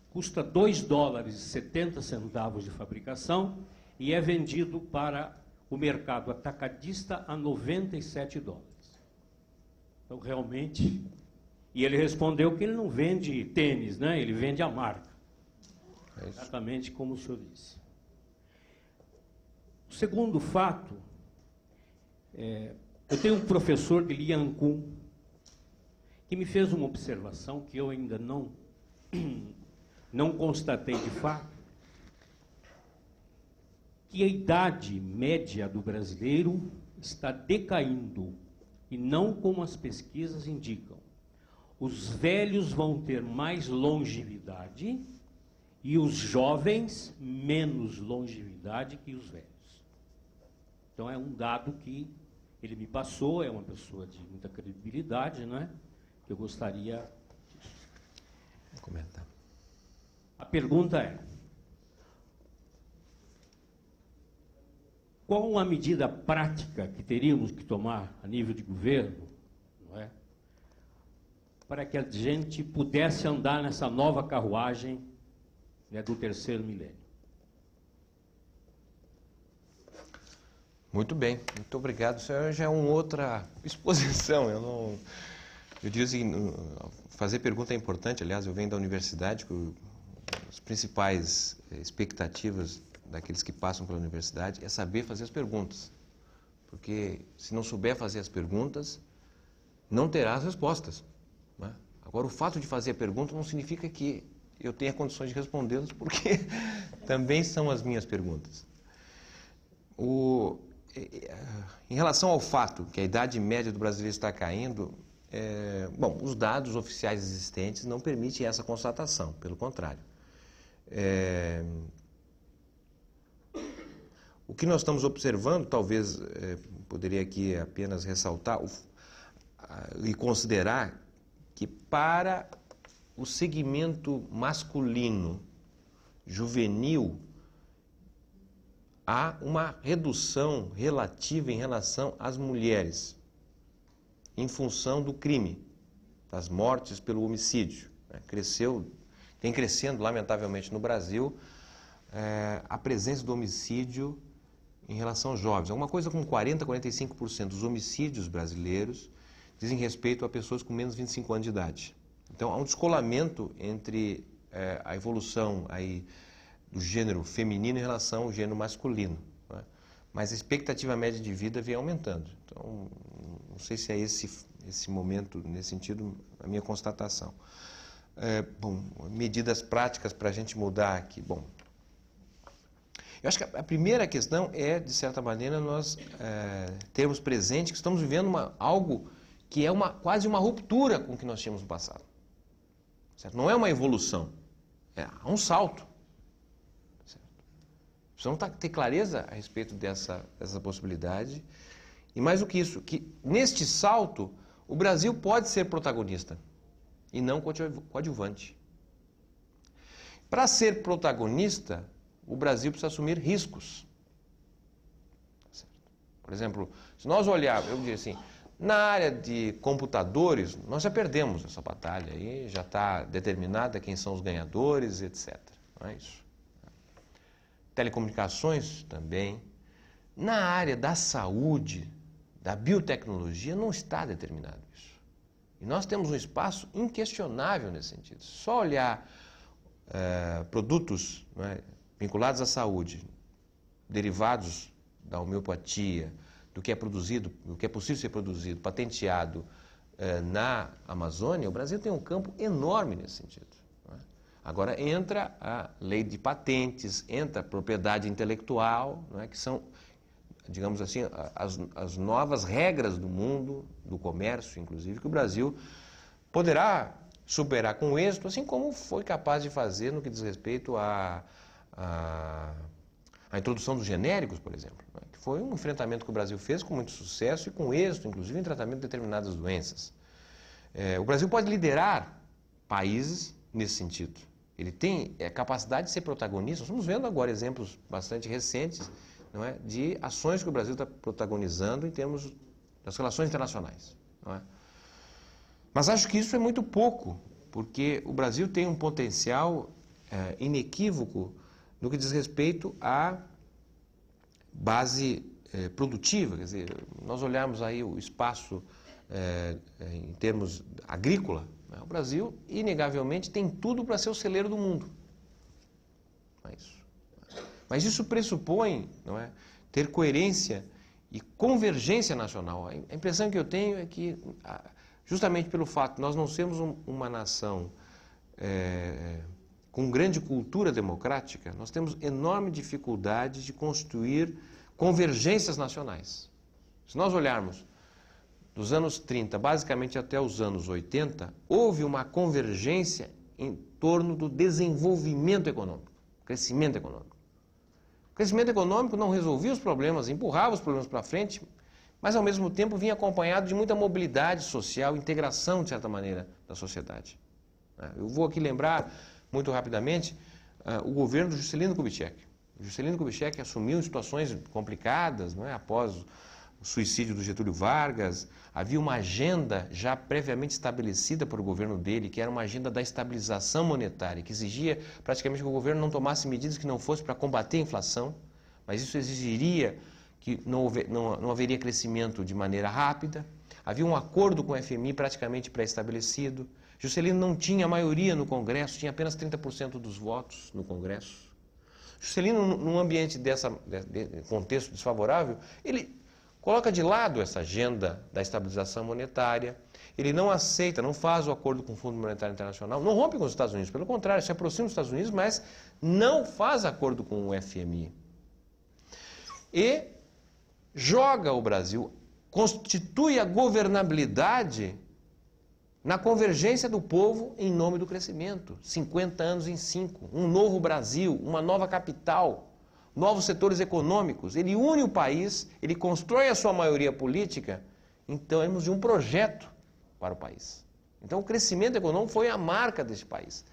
custa $2,70 de fabricação e é vendido para o mercado atacadista a $97. Então, realmente... E ele respondeu que ele não vende tênis, né? Ele vende a marca. Exatamente como o senhor disse. O segundo fato, eu tenho um professor de Liancum que me fez uma observação que eu ainda não constatei de fato, que a idade média do brasileiro está decaindo, e não como as pesquisas indicam. Os velhos vão ter mais longevidade e os jovens menos longevidade que os velhos. Então, é um dado que ele me passou, é uma pessoa de muita credibilidade, não é? Que eu gostaria Vou comentar. A pergunta é: qual a medida prática que teríamos que tomar a nível de governo, não é, para que a gente pudesse andar nessa nova carruagem, né, do terceiro milênio? Muito bem, muito obrigado. Isso já é uma outra exposição. Eu diria assim, fazer pergunta é importante. Aliás, eu venho da universidade, as principais expectativas daqueles que passam pela universidade é saber fazer as perguntas. Porque se não souber fazer as perguntas, não terá as respostas, né? Agora, o fato de fazer a pergunta não significa que eu tenha condições de respondê-las, porque também são as minhas perguntas. Em relação ao fato que a idade média do brasileiro está caindo, bom, os dados oficiais existentes não permitem essa constatação, pelo contrário. O que nós estamos observando, talvez poderia aqui apenas ressaltar e considerar que para o segmento masculino juvenil há uma redução relativa em relação às mulheres, em função do crime, das mortes pelo homicídio. Tem crescendo, lamentavelmente, no Brasil, a presença do homicídio em relação aos jovens. Alguma coisa com 40% a 45% dos homicídios brasileiros dizem respeito a pessoas com menos de 25 anos de idade. Então, há um descolamento entre a evolução aí do gênero feminino em relação ao gênero masculino, né? Mas a expectativa média de vida vem aumentando. Então, não sei se é esse momento, nesse sentido, a minha constatação. Bom, medidas práticas para a gente mudar aqui. Bom, eu acho que a primeira questão é, de certa maneira, nós termos presente que estamos vivendo algo que é quase uma ruptura com o que nós tínhamos no passado. Certo? Não é uma evolução, há um salto. Precisamos ter clareza a respeito dessa possibilidade. E mais do que isso, que neste salto o Brasil pode ser protagonista e não coadjuvante. Para ser protagonista, o Brasil precisa assumir riscos. Por exemplo, se nós olharmos, eu diria assim, na área de computadores, nós já perdemos essa batalha aí, já está determinada quem são os ganhadores, etc. Não é isso? Telecomunicações também. Na área da saúde, da biotecnologia, não está determinado isso. E nós temos um espaço inquestionável nesse sentido. Só olhar produtos, não é, vinculados à saúde, derivados da homeopatia, do que é produzido, do que é possível ser produzido, patenteado na Amazônia, o Brasil tem um campo enorme nesse sentido. Agora entra a lei de patentes, entra a propriedade intelectual, não é, que são, digamos assim, as novas regras do mundo, do comércio, inclusive, que o Brasil poderá superar com êxito, assim como foi capaz de fazer no que diz respeito à introdução dos genéricos, por exemplo, não é, que foi um enfrentamento que o Brasil fez com muito sucesso e com êxito, inclusive, em tratamento de determinadas doenças. O Brasil pode liderar países nesse sentido. Ele tem capacidade de ser protagonista. Nós estamos vendo agora exemplos bastante recentes, não é, de ações que o Brasil está protagonizando em termos das relações internacionais. Não é? Mas acho que isso é muito pouco, porque o Brasil tem um potencial inequívoco no que diz respeito à base produtiva. Quer dizer, nós olharmos aí o espaço em termos agrícola, o Brasil, inegavelmente, tem tudo para ser o celeiro do mundo. Mas isso pressupõe, não é, ter coerência e convergência nacional. A impressão que eu tenho é que, justamente pelo fato de nós não sermos uma nação com grande cultura democrática, nós temos enorme dificuldade de construir convergências nacionais. Se nós olharmos dos anos 30, basicamente até os anos 80, houve uma convergência em torno do desenvolvimento econômico, crescimento econômico. O crescimento econômico não resolvia os problemas, empurrava os problemas para frente, mas ao mesmo tempo vinha acompanhado de muita mobilidade social, integração, de certa maneira, da sociedade. Eu vou aqui lembrar, muito rapidamente, o governo do Juscelino Kubitschek. O Juscelino Kubitschek assumiu em situações complicadas, não é? Após o suicídio do Getúlio Vargas. Havia uma agenda já previamente estabelecida por o governo dele, que era uma agenda da estabilização monetária, que exigia praticamente que o governo não tomasse medidas que não fossem para combater a inflação, mas isso exigiria que não haveria crescimento de maneira rápida. Havia um acordo com o FMI praticamente pré-estabelecido. Juscelino não tinha maioria no Congresso, tinha apenas 30% dos votos no Congresso. Juscelino, num ambiente de contexto desfavorável, ele coloca de lado essa agenda da estabilização monetária, ele não aceita, não faz o acordo com o Fundo Monetário Internacional, não rompe com os Estados Unidos, pelo contrário, se aproxima dos Estados Unidos, mas não faz acordo com o FMI. E joga o Brasil, constitui a governabilidade na convergência do povo em nome do crescimento. 50 anos em 5, um novo Brasil, uma nova capital, novos setores econômicos. Ele une o país, ele constrói a sua maioria política em termos de um projeto para o país. Então o crescimento econômico foi a marca desse país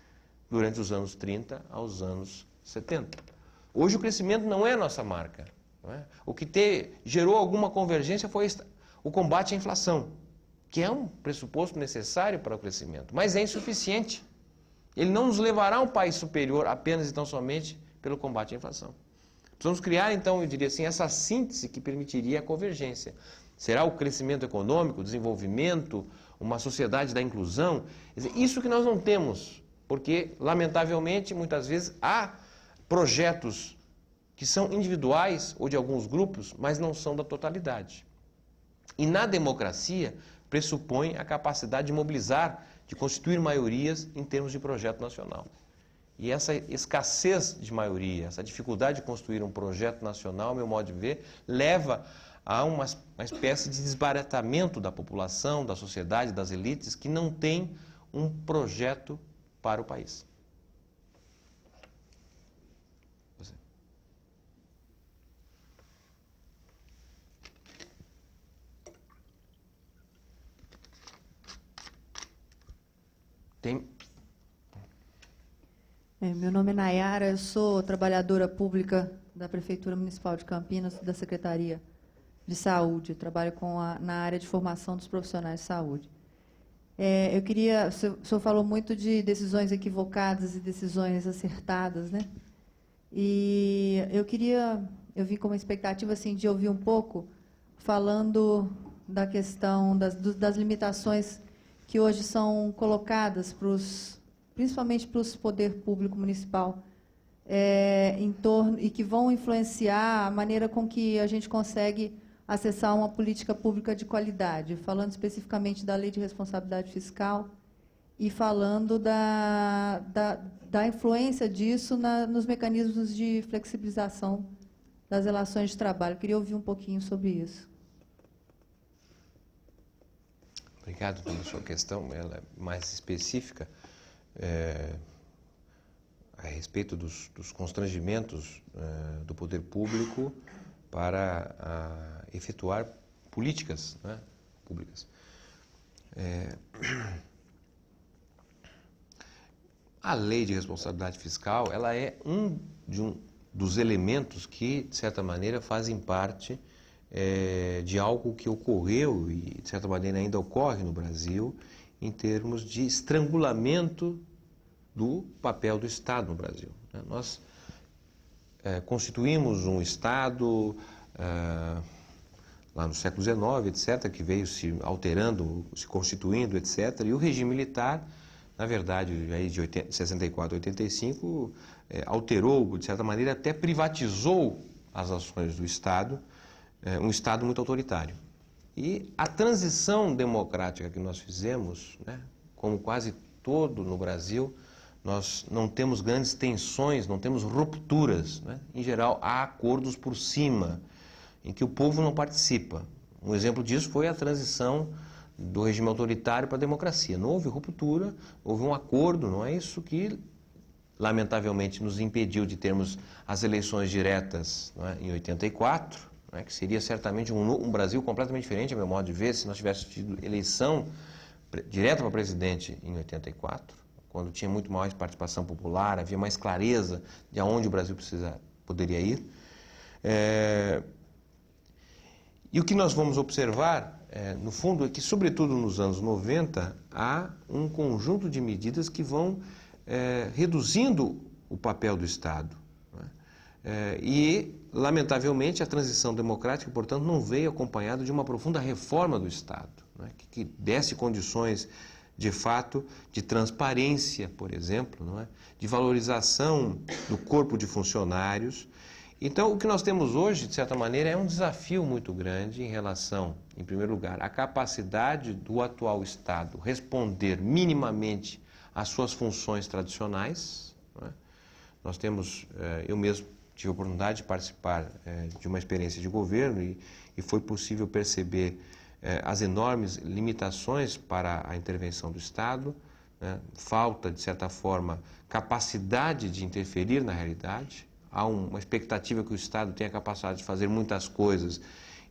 durante os anos 30 aos anos 70. Hoje o crescimento não é a nossa marca. Não é? O que gerou alguma convergência foi o combate à inflação, que é um pressuposto necessário para o crescimento, mas é insuficiente. Ele não nos levará a um país superior apenas e tão somente pelo combate à inflação. Precisamos criar, então, eu diria assim, essa síntese que permitiria a convergência. Será o crescimento econômico, o desenvolvimento, uma sociedade da inclusão? Quer dizer, isso que nós não temos, porque, lamentavelmente, muitas vezes há projetos que são individuais ou de alguns grupos, mas não são da totalidade. E na democracia pressupõe a capacidade de mobilizar, de constituir maiorias em termos de projeto nacional. E essa escassez de maioria, essa dificuldade de construir um projeto nacional, ao meu modo de ver, leva a uma espécie de desbaratamento da população, da sociedade, das elites, que não tem um projeto para o país. Você. Meu nome é Nayara, eu sou trabalhadora pública da Prefeitura Municipal de Campinas, da Secretaria de Saúde. Eu trabalho na área de formação dos profissionais de saúde. Eu queria... O senhor falou muito de decisões equivocadas e decisões acertadas, né? E eu vim com uma expectativa assim, de ouvir um pouco, falando da questão das limitações que hoje são colocadas principalmente para o poder público municipal, em torno, e que vão influenciar a maneira com que a gente consegue acessar uma política pública de qualidade, falando especificamente da Lei de Responsabilidade Fiscal e falando da influência disso nos mecanismos de flexibilização das relações de trabalho. Eu queria ouvir um pouquinho sobre isso. Obrigado pela sua questão, ela é mais específica. A respeito dos constrangimentos do poder público para efetuar políticas, né, públicas. A lei de responsabilidade fiscal, ela é um dos elementos que, de certa maneira, fazem parte de algo que ocorreu e, de certa maneira, ainda ocorre no Brasil, em termos de estrangulamento do papel do Estado no Brasil. Nós constituímos um Estado lá no século XIX, etc., que veio se alterando, se constituindo, etc., e o regime militar, na verdade, aí de 64 a 85, alterou, de certa maneira, até privatizou as ações do Estado, um Estado muito autoritário. E a transição democrática que nós fizemos, né, como quase todo no Brasil, nós não temos grandes tensões, não temos rupturas, né? Em geral, há acordos por cima, em que o povo não participa. Um exemplo disso foi a transição do regime autoritário para a democracia. Não houve ruptura, houve um acordo, não é isso que, lamentavelmente, nos impediu de termos as eleições diretas, não é, em 84, que seria certamente um Brasil completamente diferente, a meu modo de ver, se nós tivéssemos tido eleição direta para presidente em 84, quando tinha muito mais participação popular, havia mais clareza de aonde o Brasil poderia ir. E o que nós vamos observar, no fundo, é que, sobretudo nos anos 90, há um conjunto de medidas que vão reduzindo o papel do Estado. E, lamentavelmente, a transição democrática, portanto, não veio acompanhada de uma profunda reforma do Estado, que desse condições, de fato, de transparência, por exemplo, de valorização do corpo de funcionários. Então, o que nós temos hoje, de certa maneira, é um desafio muito grande em relação, em primeiro lugar, à capacidade do atual Estado responder minimamente às suas funções tradicionais. Nós temos, eu mesmo tive a oportunidade de participar de uma experiência de governo e foi possível perceber as enormes limitações para a intervenção do Estado, falta, de certa forma, capacidade de interferir na realidade. Há uma expectativa que o Estado tenha a capacidade de fazer muitas coisas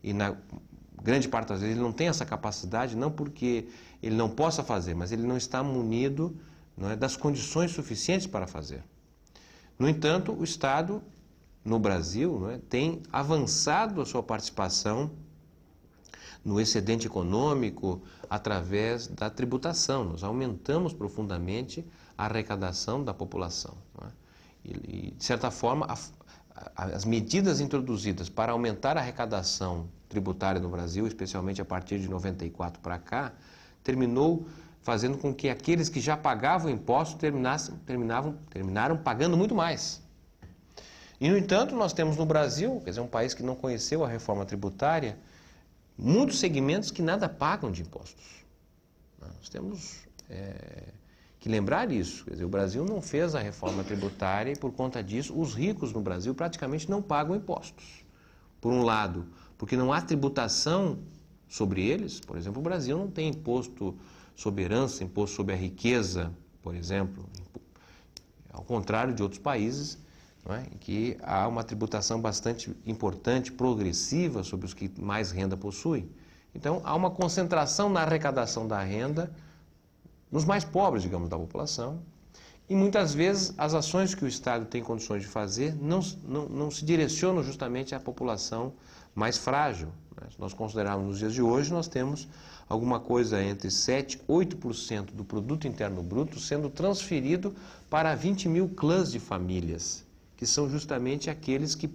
e, na grande parte das vezes, ele não tem essa capacidade, não porque ele não possa fazer, mas ele não está munido das condições suficientes para fazer. No entanto, o Estado, no Brasil, tem avançado a sua participação no excedente econômico através da tributação. Nós aumentamos profundamente a arrecadação da população. E, de certa forma, as medidas introduzidas para aumentar a arrecadação tributária no Brasil, especialmente a partir de 94 para cá, terminaram fazendo com que aqueles que já pagavam impostos terminaram pagando muito mais. E, no entanto, nós temos no Brasil, quer dizer, um país que não conheceu a reforma tributária, muitos segmentos que nada pagam de impostos. Nós temos que lembrar isso. Quer dizer, o Brasil não fez a reforma tributária e, por conta disso, os ricos no Brasil praticamente não pagam impostos. Por um lado, porque não há tributação sobre eles. Por exemplo, o Brasil não tem imposto sobre herança, imposto sobre a riqueza, por exemplo, ao contrário de outros países, em que há uma tributação bastante importante, progressiva, sobre os que mais renda possuem. Então, há uma concentração na arrecadação da renda nos mais pobres, digamos, da população, e muitas vezes as ações que o Estado tem condições de fazer não se direcionam justamente à população mais frágil. Se nós considerarmos nos dias de hoje, nós temos alguma coisa entre 7% e 8% do produto interno bruto sendo transferido para 20 mil clãs de famílias, que são justamente aqueles que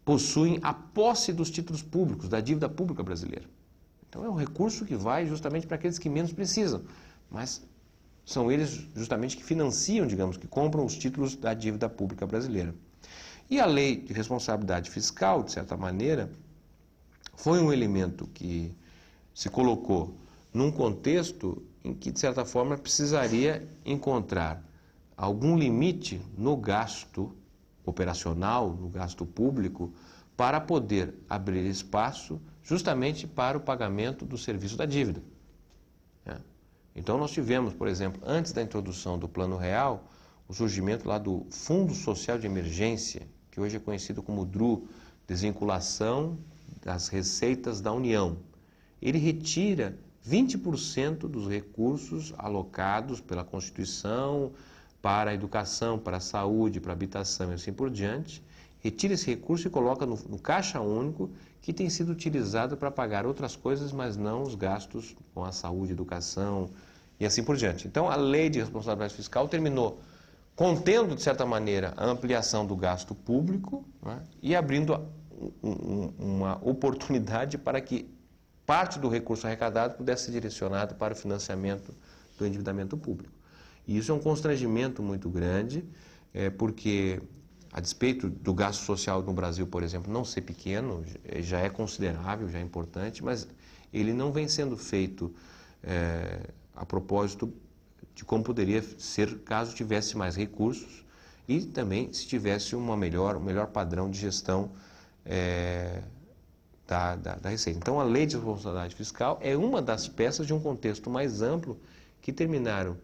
possuem a posse dos títulos públicos, da dívida pública brasileira. Então é um recurso que vai justamente para aqueles que menos precisam, mas são eles justamente que financiam, digamos, que compram os títulos da dívida pública brasileira. E a lei de responsabilidade fiscal, de certa maneira, foi um elemento que se colocou num contexto em que, de certa forma, precisaria encontrar algum limite no gasto operacional, no gasto público, para poder abrir espaço justamente para o pagamento do serviço da dívida. Então nós tivemos, por exemplo, antes da introdução do Plano Real, o surgimento lá do Fundo Social de Emergência, que hoje é conhecido como DRU, Desvinculação das Receitas da União. Ele retira 20% dos recursos alocados pela Constituição para a educação, para a saúde, para a habitação e assim por diante, retira esse recurso e coloca no caixa único, que tem sido utilizado para pagar outras coisas, mas não os gastos com a saúde, educação e assim por diante. Então, a lei de responsabilidade fiscal terminou contendo, de certa maneira, a ampliação do gasto público, e abrindo uma oportunidade para que parte do recurso arrecadado pudesse ser direcionado para o financiamento do endividamento público. E isso é um constrangimento muito grande, porque, a despeito do gasto social no Brasil, por exemplo, não ser pequeno, já é considerável, já é importante, mas ele não vem sendo feito a propósito de como poderia ser caso tivesse mais recursos e também se tivesse um melhor padrão de gestão da Receita. Então, a lei de responsabilidade fiscal é uma das peças de um contexto mais amplo que terminaram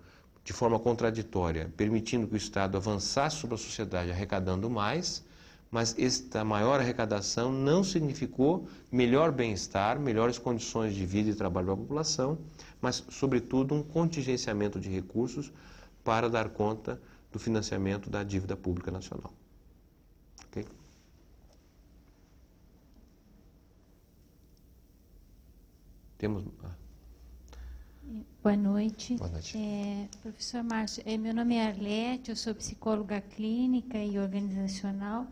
de forma contraditória, permitindo que o Estado avançasse sobre a sociedade arrecadando mais, mas esta maior arrecadação não significou melhor bem-estar, melhores condições de vida e trabalho para a população, mas, sobretudo, um contingenciamento de recursos para dar conta do financiamento da dívida pública nacional. Okay? Temos... Boa noite. Boa noite. Professor Márcio, meu nome é Arlete, eu sou psicóloga clínica e organizacional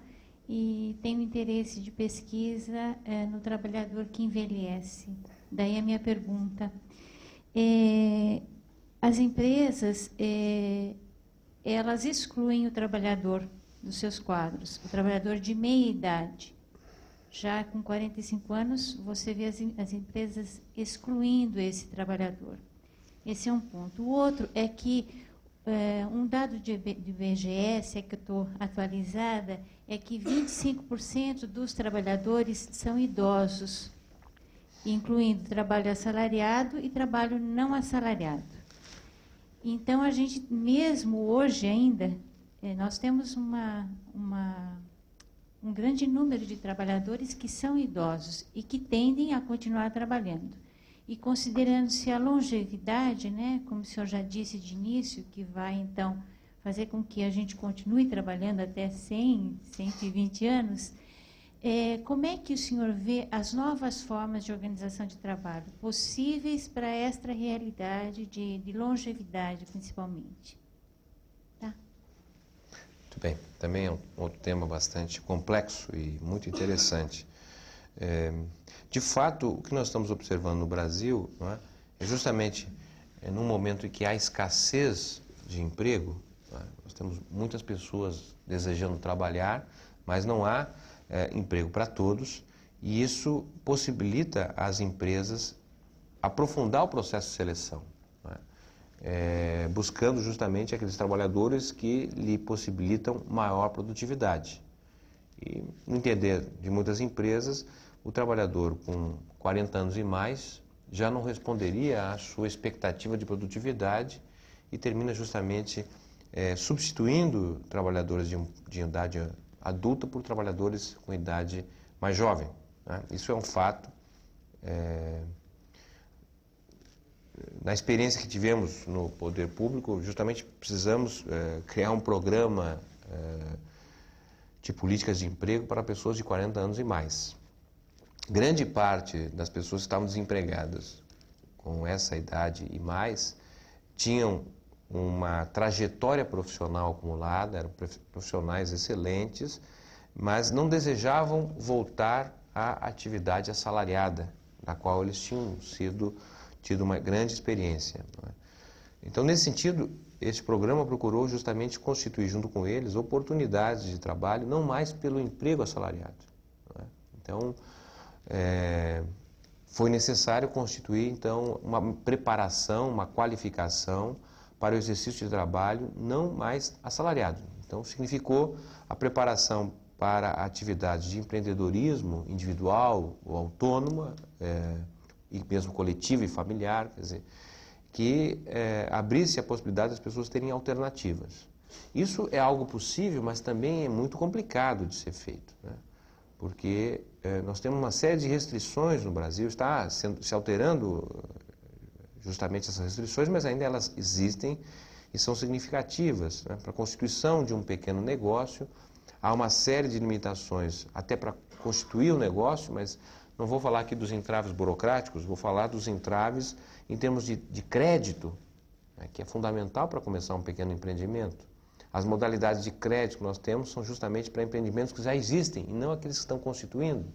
e tenho interesse de pesquisa no trabalhador que envelhece. Daí a minha pergunta. As empresas, elas excluem o trabalhador dos seus quadros, o trabalhador de meia idade. Já com 45 anos, você vê as empresas excluindo esse trabalhador. Esse é um ponto. O outro é que um dado de IBGE, que eu estou atualizada, é que 25% dos trabalhadores são idosos, incluindo trabalho assalariado e trabalho não assalariado. Então, a gente, mesmo hoje ainda, nós temos um grande número de trabalhadores que são idosos e que tendem a continuar trabalhando. E considerando-se a longevidade, né, como o senhor já disse de início, que vai, então, fazer com que a gente continue trabalhando até 100, 120 anos, como é que o senhor vê as novas formas de organização de trabalho possíveis para esta realidade de longevidade, principalmente? Tá? Muito bem. Também é um outro tema bastante complexo e muito interessante. De fato, o que nós estamos observando no Brasil, não é justamente num momento em que há escassez de emprego, não é? Nós temos muitas pessoas desejando trabalhar, mas não há emprego para todos, e isso possibilita às empresas aprofundar o processo de seleção, não é? Buscando justamente aqueles trabalhadores que lhe possibilitam maior produtividade. E, no entender de muitas empresas, o trabalhador com 40 anos e mais já não responderia à sua expectativa de produtividade e termina justamente substituindo trabalhadores de idade adulta por trabalhadores com idade mais jovem, né? Isso é um fato. Na experiência que tivemos no poder público, justamente precisamos criar um programa de políticas de emprego para pessoas de 40 anos e mais. Grande parte das pessoas que estavam desempregadas com essa idade e mais tinham uma trajetória profissional acumulada, eram profissionais excelentes, mas não desejavam voltar à atividade assalariada, da qual eles tinham tido uma grande experiência, não é? Então, nesse sentido, este programa procurou justamente constituir junto com eles oportunidades de trabalho, não mais pelo emprego assalariado, não é? Então, foi necessário constituir, então, uma preparação, uma qualificação para o exercício de trabalho não mais assalariado. Então, significou a preparação para atividades de empreendedorismo individual ou autônoma, e mesmo coletiva e familiar, quer dizer, que abrisse a possibilidade das pessoas terem alternativas. Isso é algo possível, mas também é muito complicado de ser feito, né? Porque nós temos uma série de restrições no Brasil, está se alterando justamente essas restrições, mas ainda elas existem e são significativas, né? Para a constituição de um pequeno negócio, há uma série de limitações até para constituir o negócio, mas não vou falar aqui dos entraves burocráticos, vou falar dos entraves em termos de crédito, né, que é fundamental para começar um pequeno empreendimento. As modalidades de crédito que nós temos são justamente para empreendimentos que já existem e não aqueles que estão constituindo.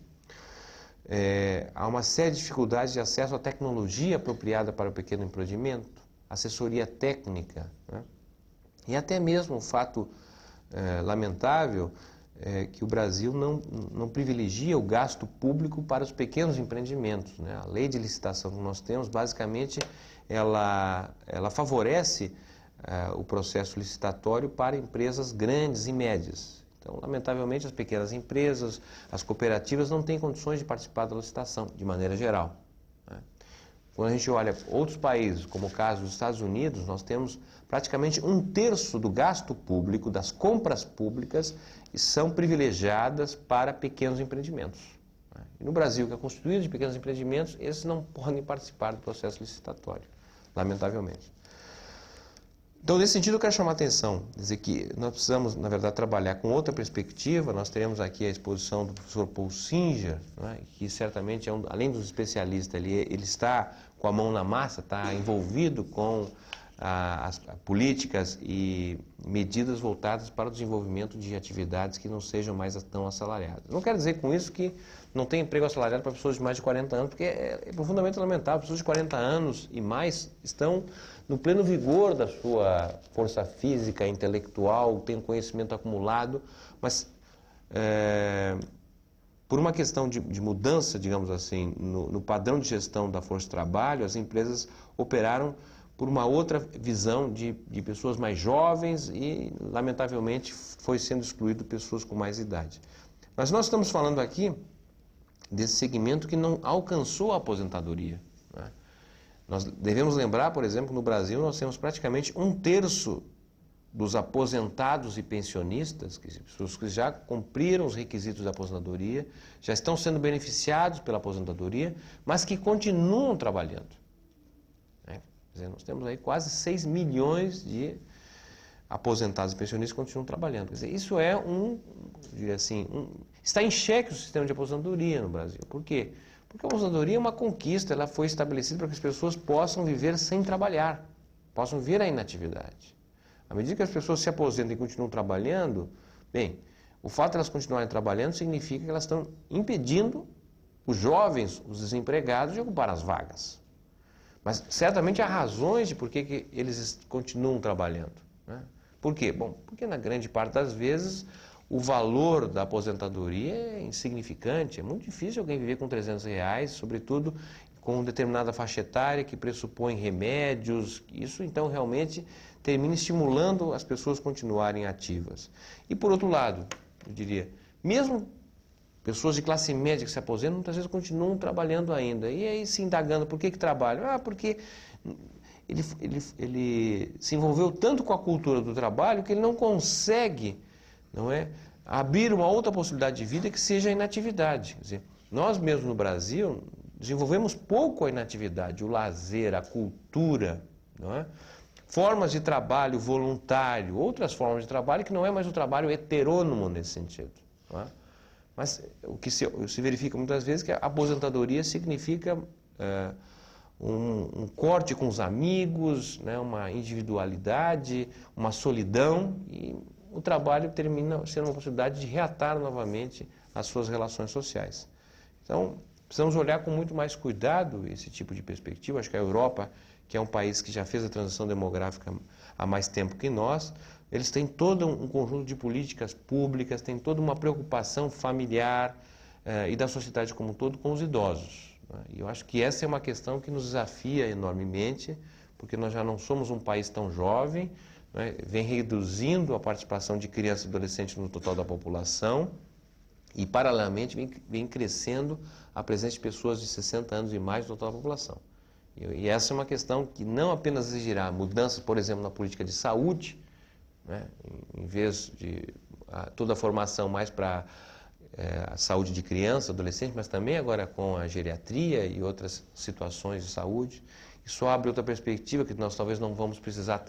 Há uma série de dificuldades de acesso à tecnologia apropriada para o pequeno empreendimento, assessoria técnica, né? E até mesmo um fato lamentável que o Brasil não privilegia o gasto público para os pequenos empreendimentos, né? A lei de licitação que nós temos, basicamente, ela favorece o processo licitatório para empresas grandes e médias. Então, lamentavelmente, as pequenas empresas, as cooperativas não têm condições de participar da licitação, de maneira geral, né? Quando a gente olha outros países, como o caso dos Estados Unidos, nós temos praticamente 1/3 do gasto público, das compras públicas, e são privilegiadas para pequenos empreendimentos. E no Brasil, que é constituído de pequenos empreendimentos, esses não podem participar do processo licitatório, lamentavelmente. Então, nesse sentido, eu quero chamar a atenção, dizer que nós precisamos, na verdade, trabalhar com outra perspectiva. Nós teremos aqui a exposição do professor Paul Singer, né, que certamente, além dos especialistas, ele está com a mão na massa, está envolvido com as políticas e medidas voltadas para o desenvolvimento de atividades que não sejam mais tão assalariadas. Não quero dizer com isso que não tem emprego assalariado para pessoas de mais de 40 anos, porque é profundamente lamentável. Pessoas de 40 anos e mais estão no pleno vigor da sua força física, intelectual, têm conhecimento acumulado, mas por uma questão de mudança, digamos assim, no padrão de gestão da força de trabalho, as empresas operaram por uma outra visão de pessoas mais jovens e, lamentavelmente, foi sendo excluído pessoas com mais idade. Mas nós estamos falando aqui desse segmento que não alcançou a aposentadoria, né? Nós devemos lembrar, por exemplo, no Brasil nós temos praticamente 1/3 dos aposentados e pensionistas, pessoas que já cumpriram os requisitos da aposentadoria, já estão sendo beneficiados pela aposentadoria, mas que continuam trabalhando. Quer dizer, nós temos aí quase 6 milhões de aposentados e pensionistas que continuam trabalhando. Quer dizer, isso é diria assim, está em xeque o sistema de aposentadoria no Brasil. Por quê? Porque a aposentadoria é uma conquista, ela foi estabelecida para que as pessoas possam viver sem trabalhar, possam viver a inatividade. À medida que as pessoas se aposentam e continuam trabalhando, bem, o fato de elas continuarem trabalhando significa que elas estão impedindo os jovens, os desempregados, de ocupar as vagas. Mas certamente há razões de por que eles continuam trabalhando, né? Por quê? Bom, porque na grande parte das vezes o valor da aposentadoria é insignificante. É muito difícil alguém viver com R$300, sobretudo com determinada faixa etária que pressupõe remédios. Isso então realmente termina estimulando as pessoas a continuarem ativas. E por outro lado, eu diria, mesmo pessoas de classe média que se aposentam, muitas vezes continuam trabalhando ainda. E aí se indagando, por que trabalham? Porque ele se envolveu tanto com a cultura do trabalho que ele não consegue, abrir uma outra possibilidade de vida que seja a inatividade. Quer dizer, nós mesmos no Brasil desenvolvemos pouco a inatividade, o lazer, a cultura, formas de trabalho voluntário, outras formas de trabalho que não é mais o trabalho heterônomo nesse sentido. Mas o que se verifica muitas vezes é que a aposentadoria significa um corte com os amigos, uma individualidade, uma solidão, e o trabalho termina sendo uma possibilidade de reatar novamente as suas relações sociais. Então, precisamos olhar com muito mais cuidado esse tipo de perspectiva. Acho que a Europa, que é um país que já fez a transição demográfica há mais tempo que nós, eles têm todo um conjunto de políticas públicas, têm toda uma preocupação familiar e da sociedade como um todo com os idosos. E eu acho que essa é uma questão que nos desafia enormemente, porque nós já não somos um país tão jovem, vem reduzindo a participação de crianças e adolescentes no total da população e, paralelamente, vem crescendo a presença de pessoas de 60 anos e mais no total da população. E essa é uma questão que não apenas exigirá mudanças, por exemplo, na política de saúde, em vez de toda a formação mais para a saúde de criança, adolescente, mas também agora com a geriatria e outras situações de saúde. Isso abre outra perspectiva, que nós talvez não vamos precisar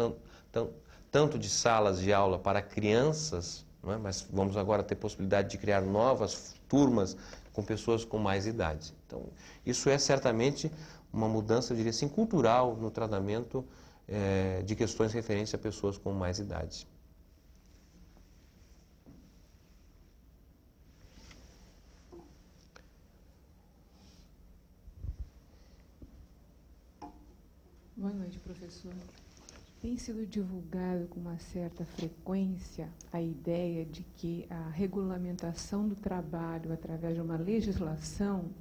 tanto de salas de aula para crianças, mas vamos agora ter possibilidade de criar novas turmas com pessoas com mais idade. Então, isso é certamente uma mudança, eu diria assim, cultural no tratamento de questões referentes a pessoas com mais idade. Boa noite, professor. Tem sido divulgado com uma certa frequência a ideia de que a regulamentação do trabalho através de uma legislação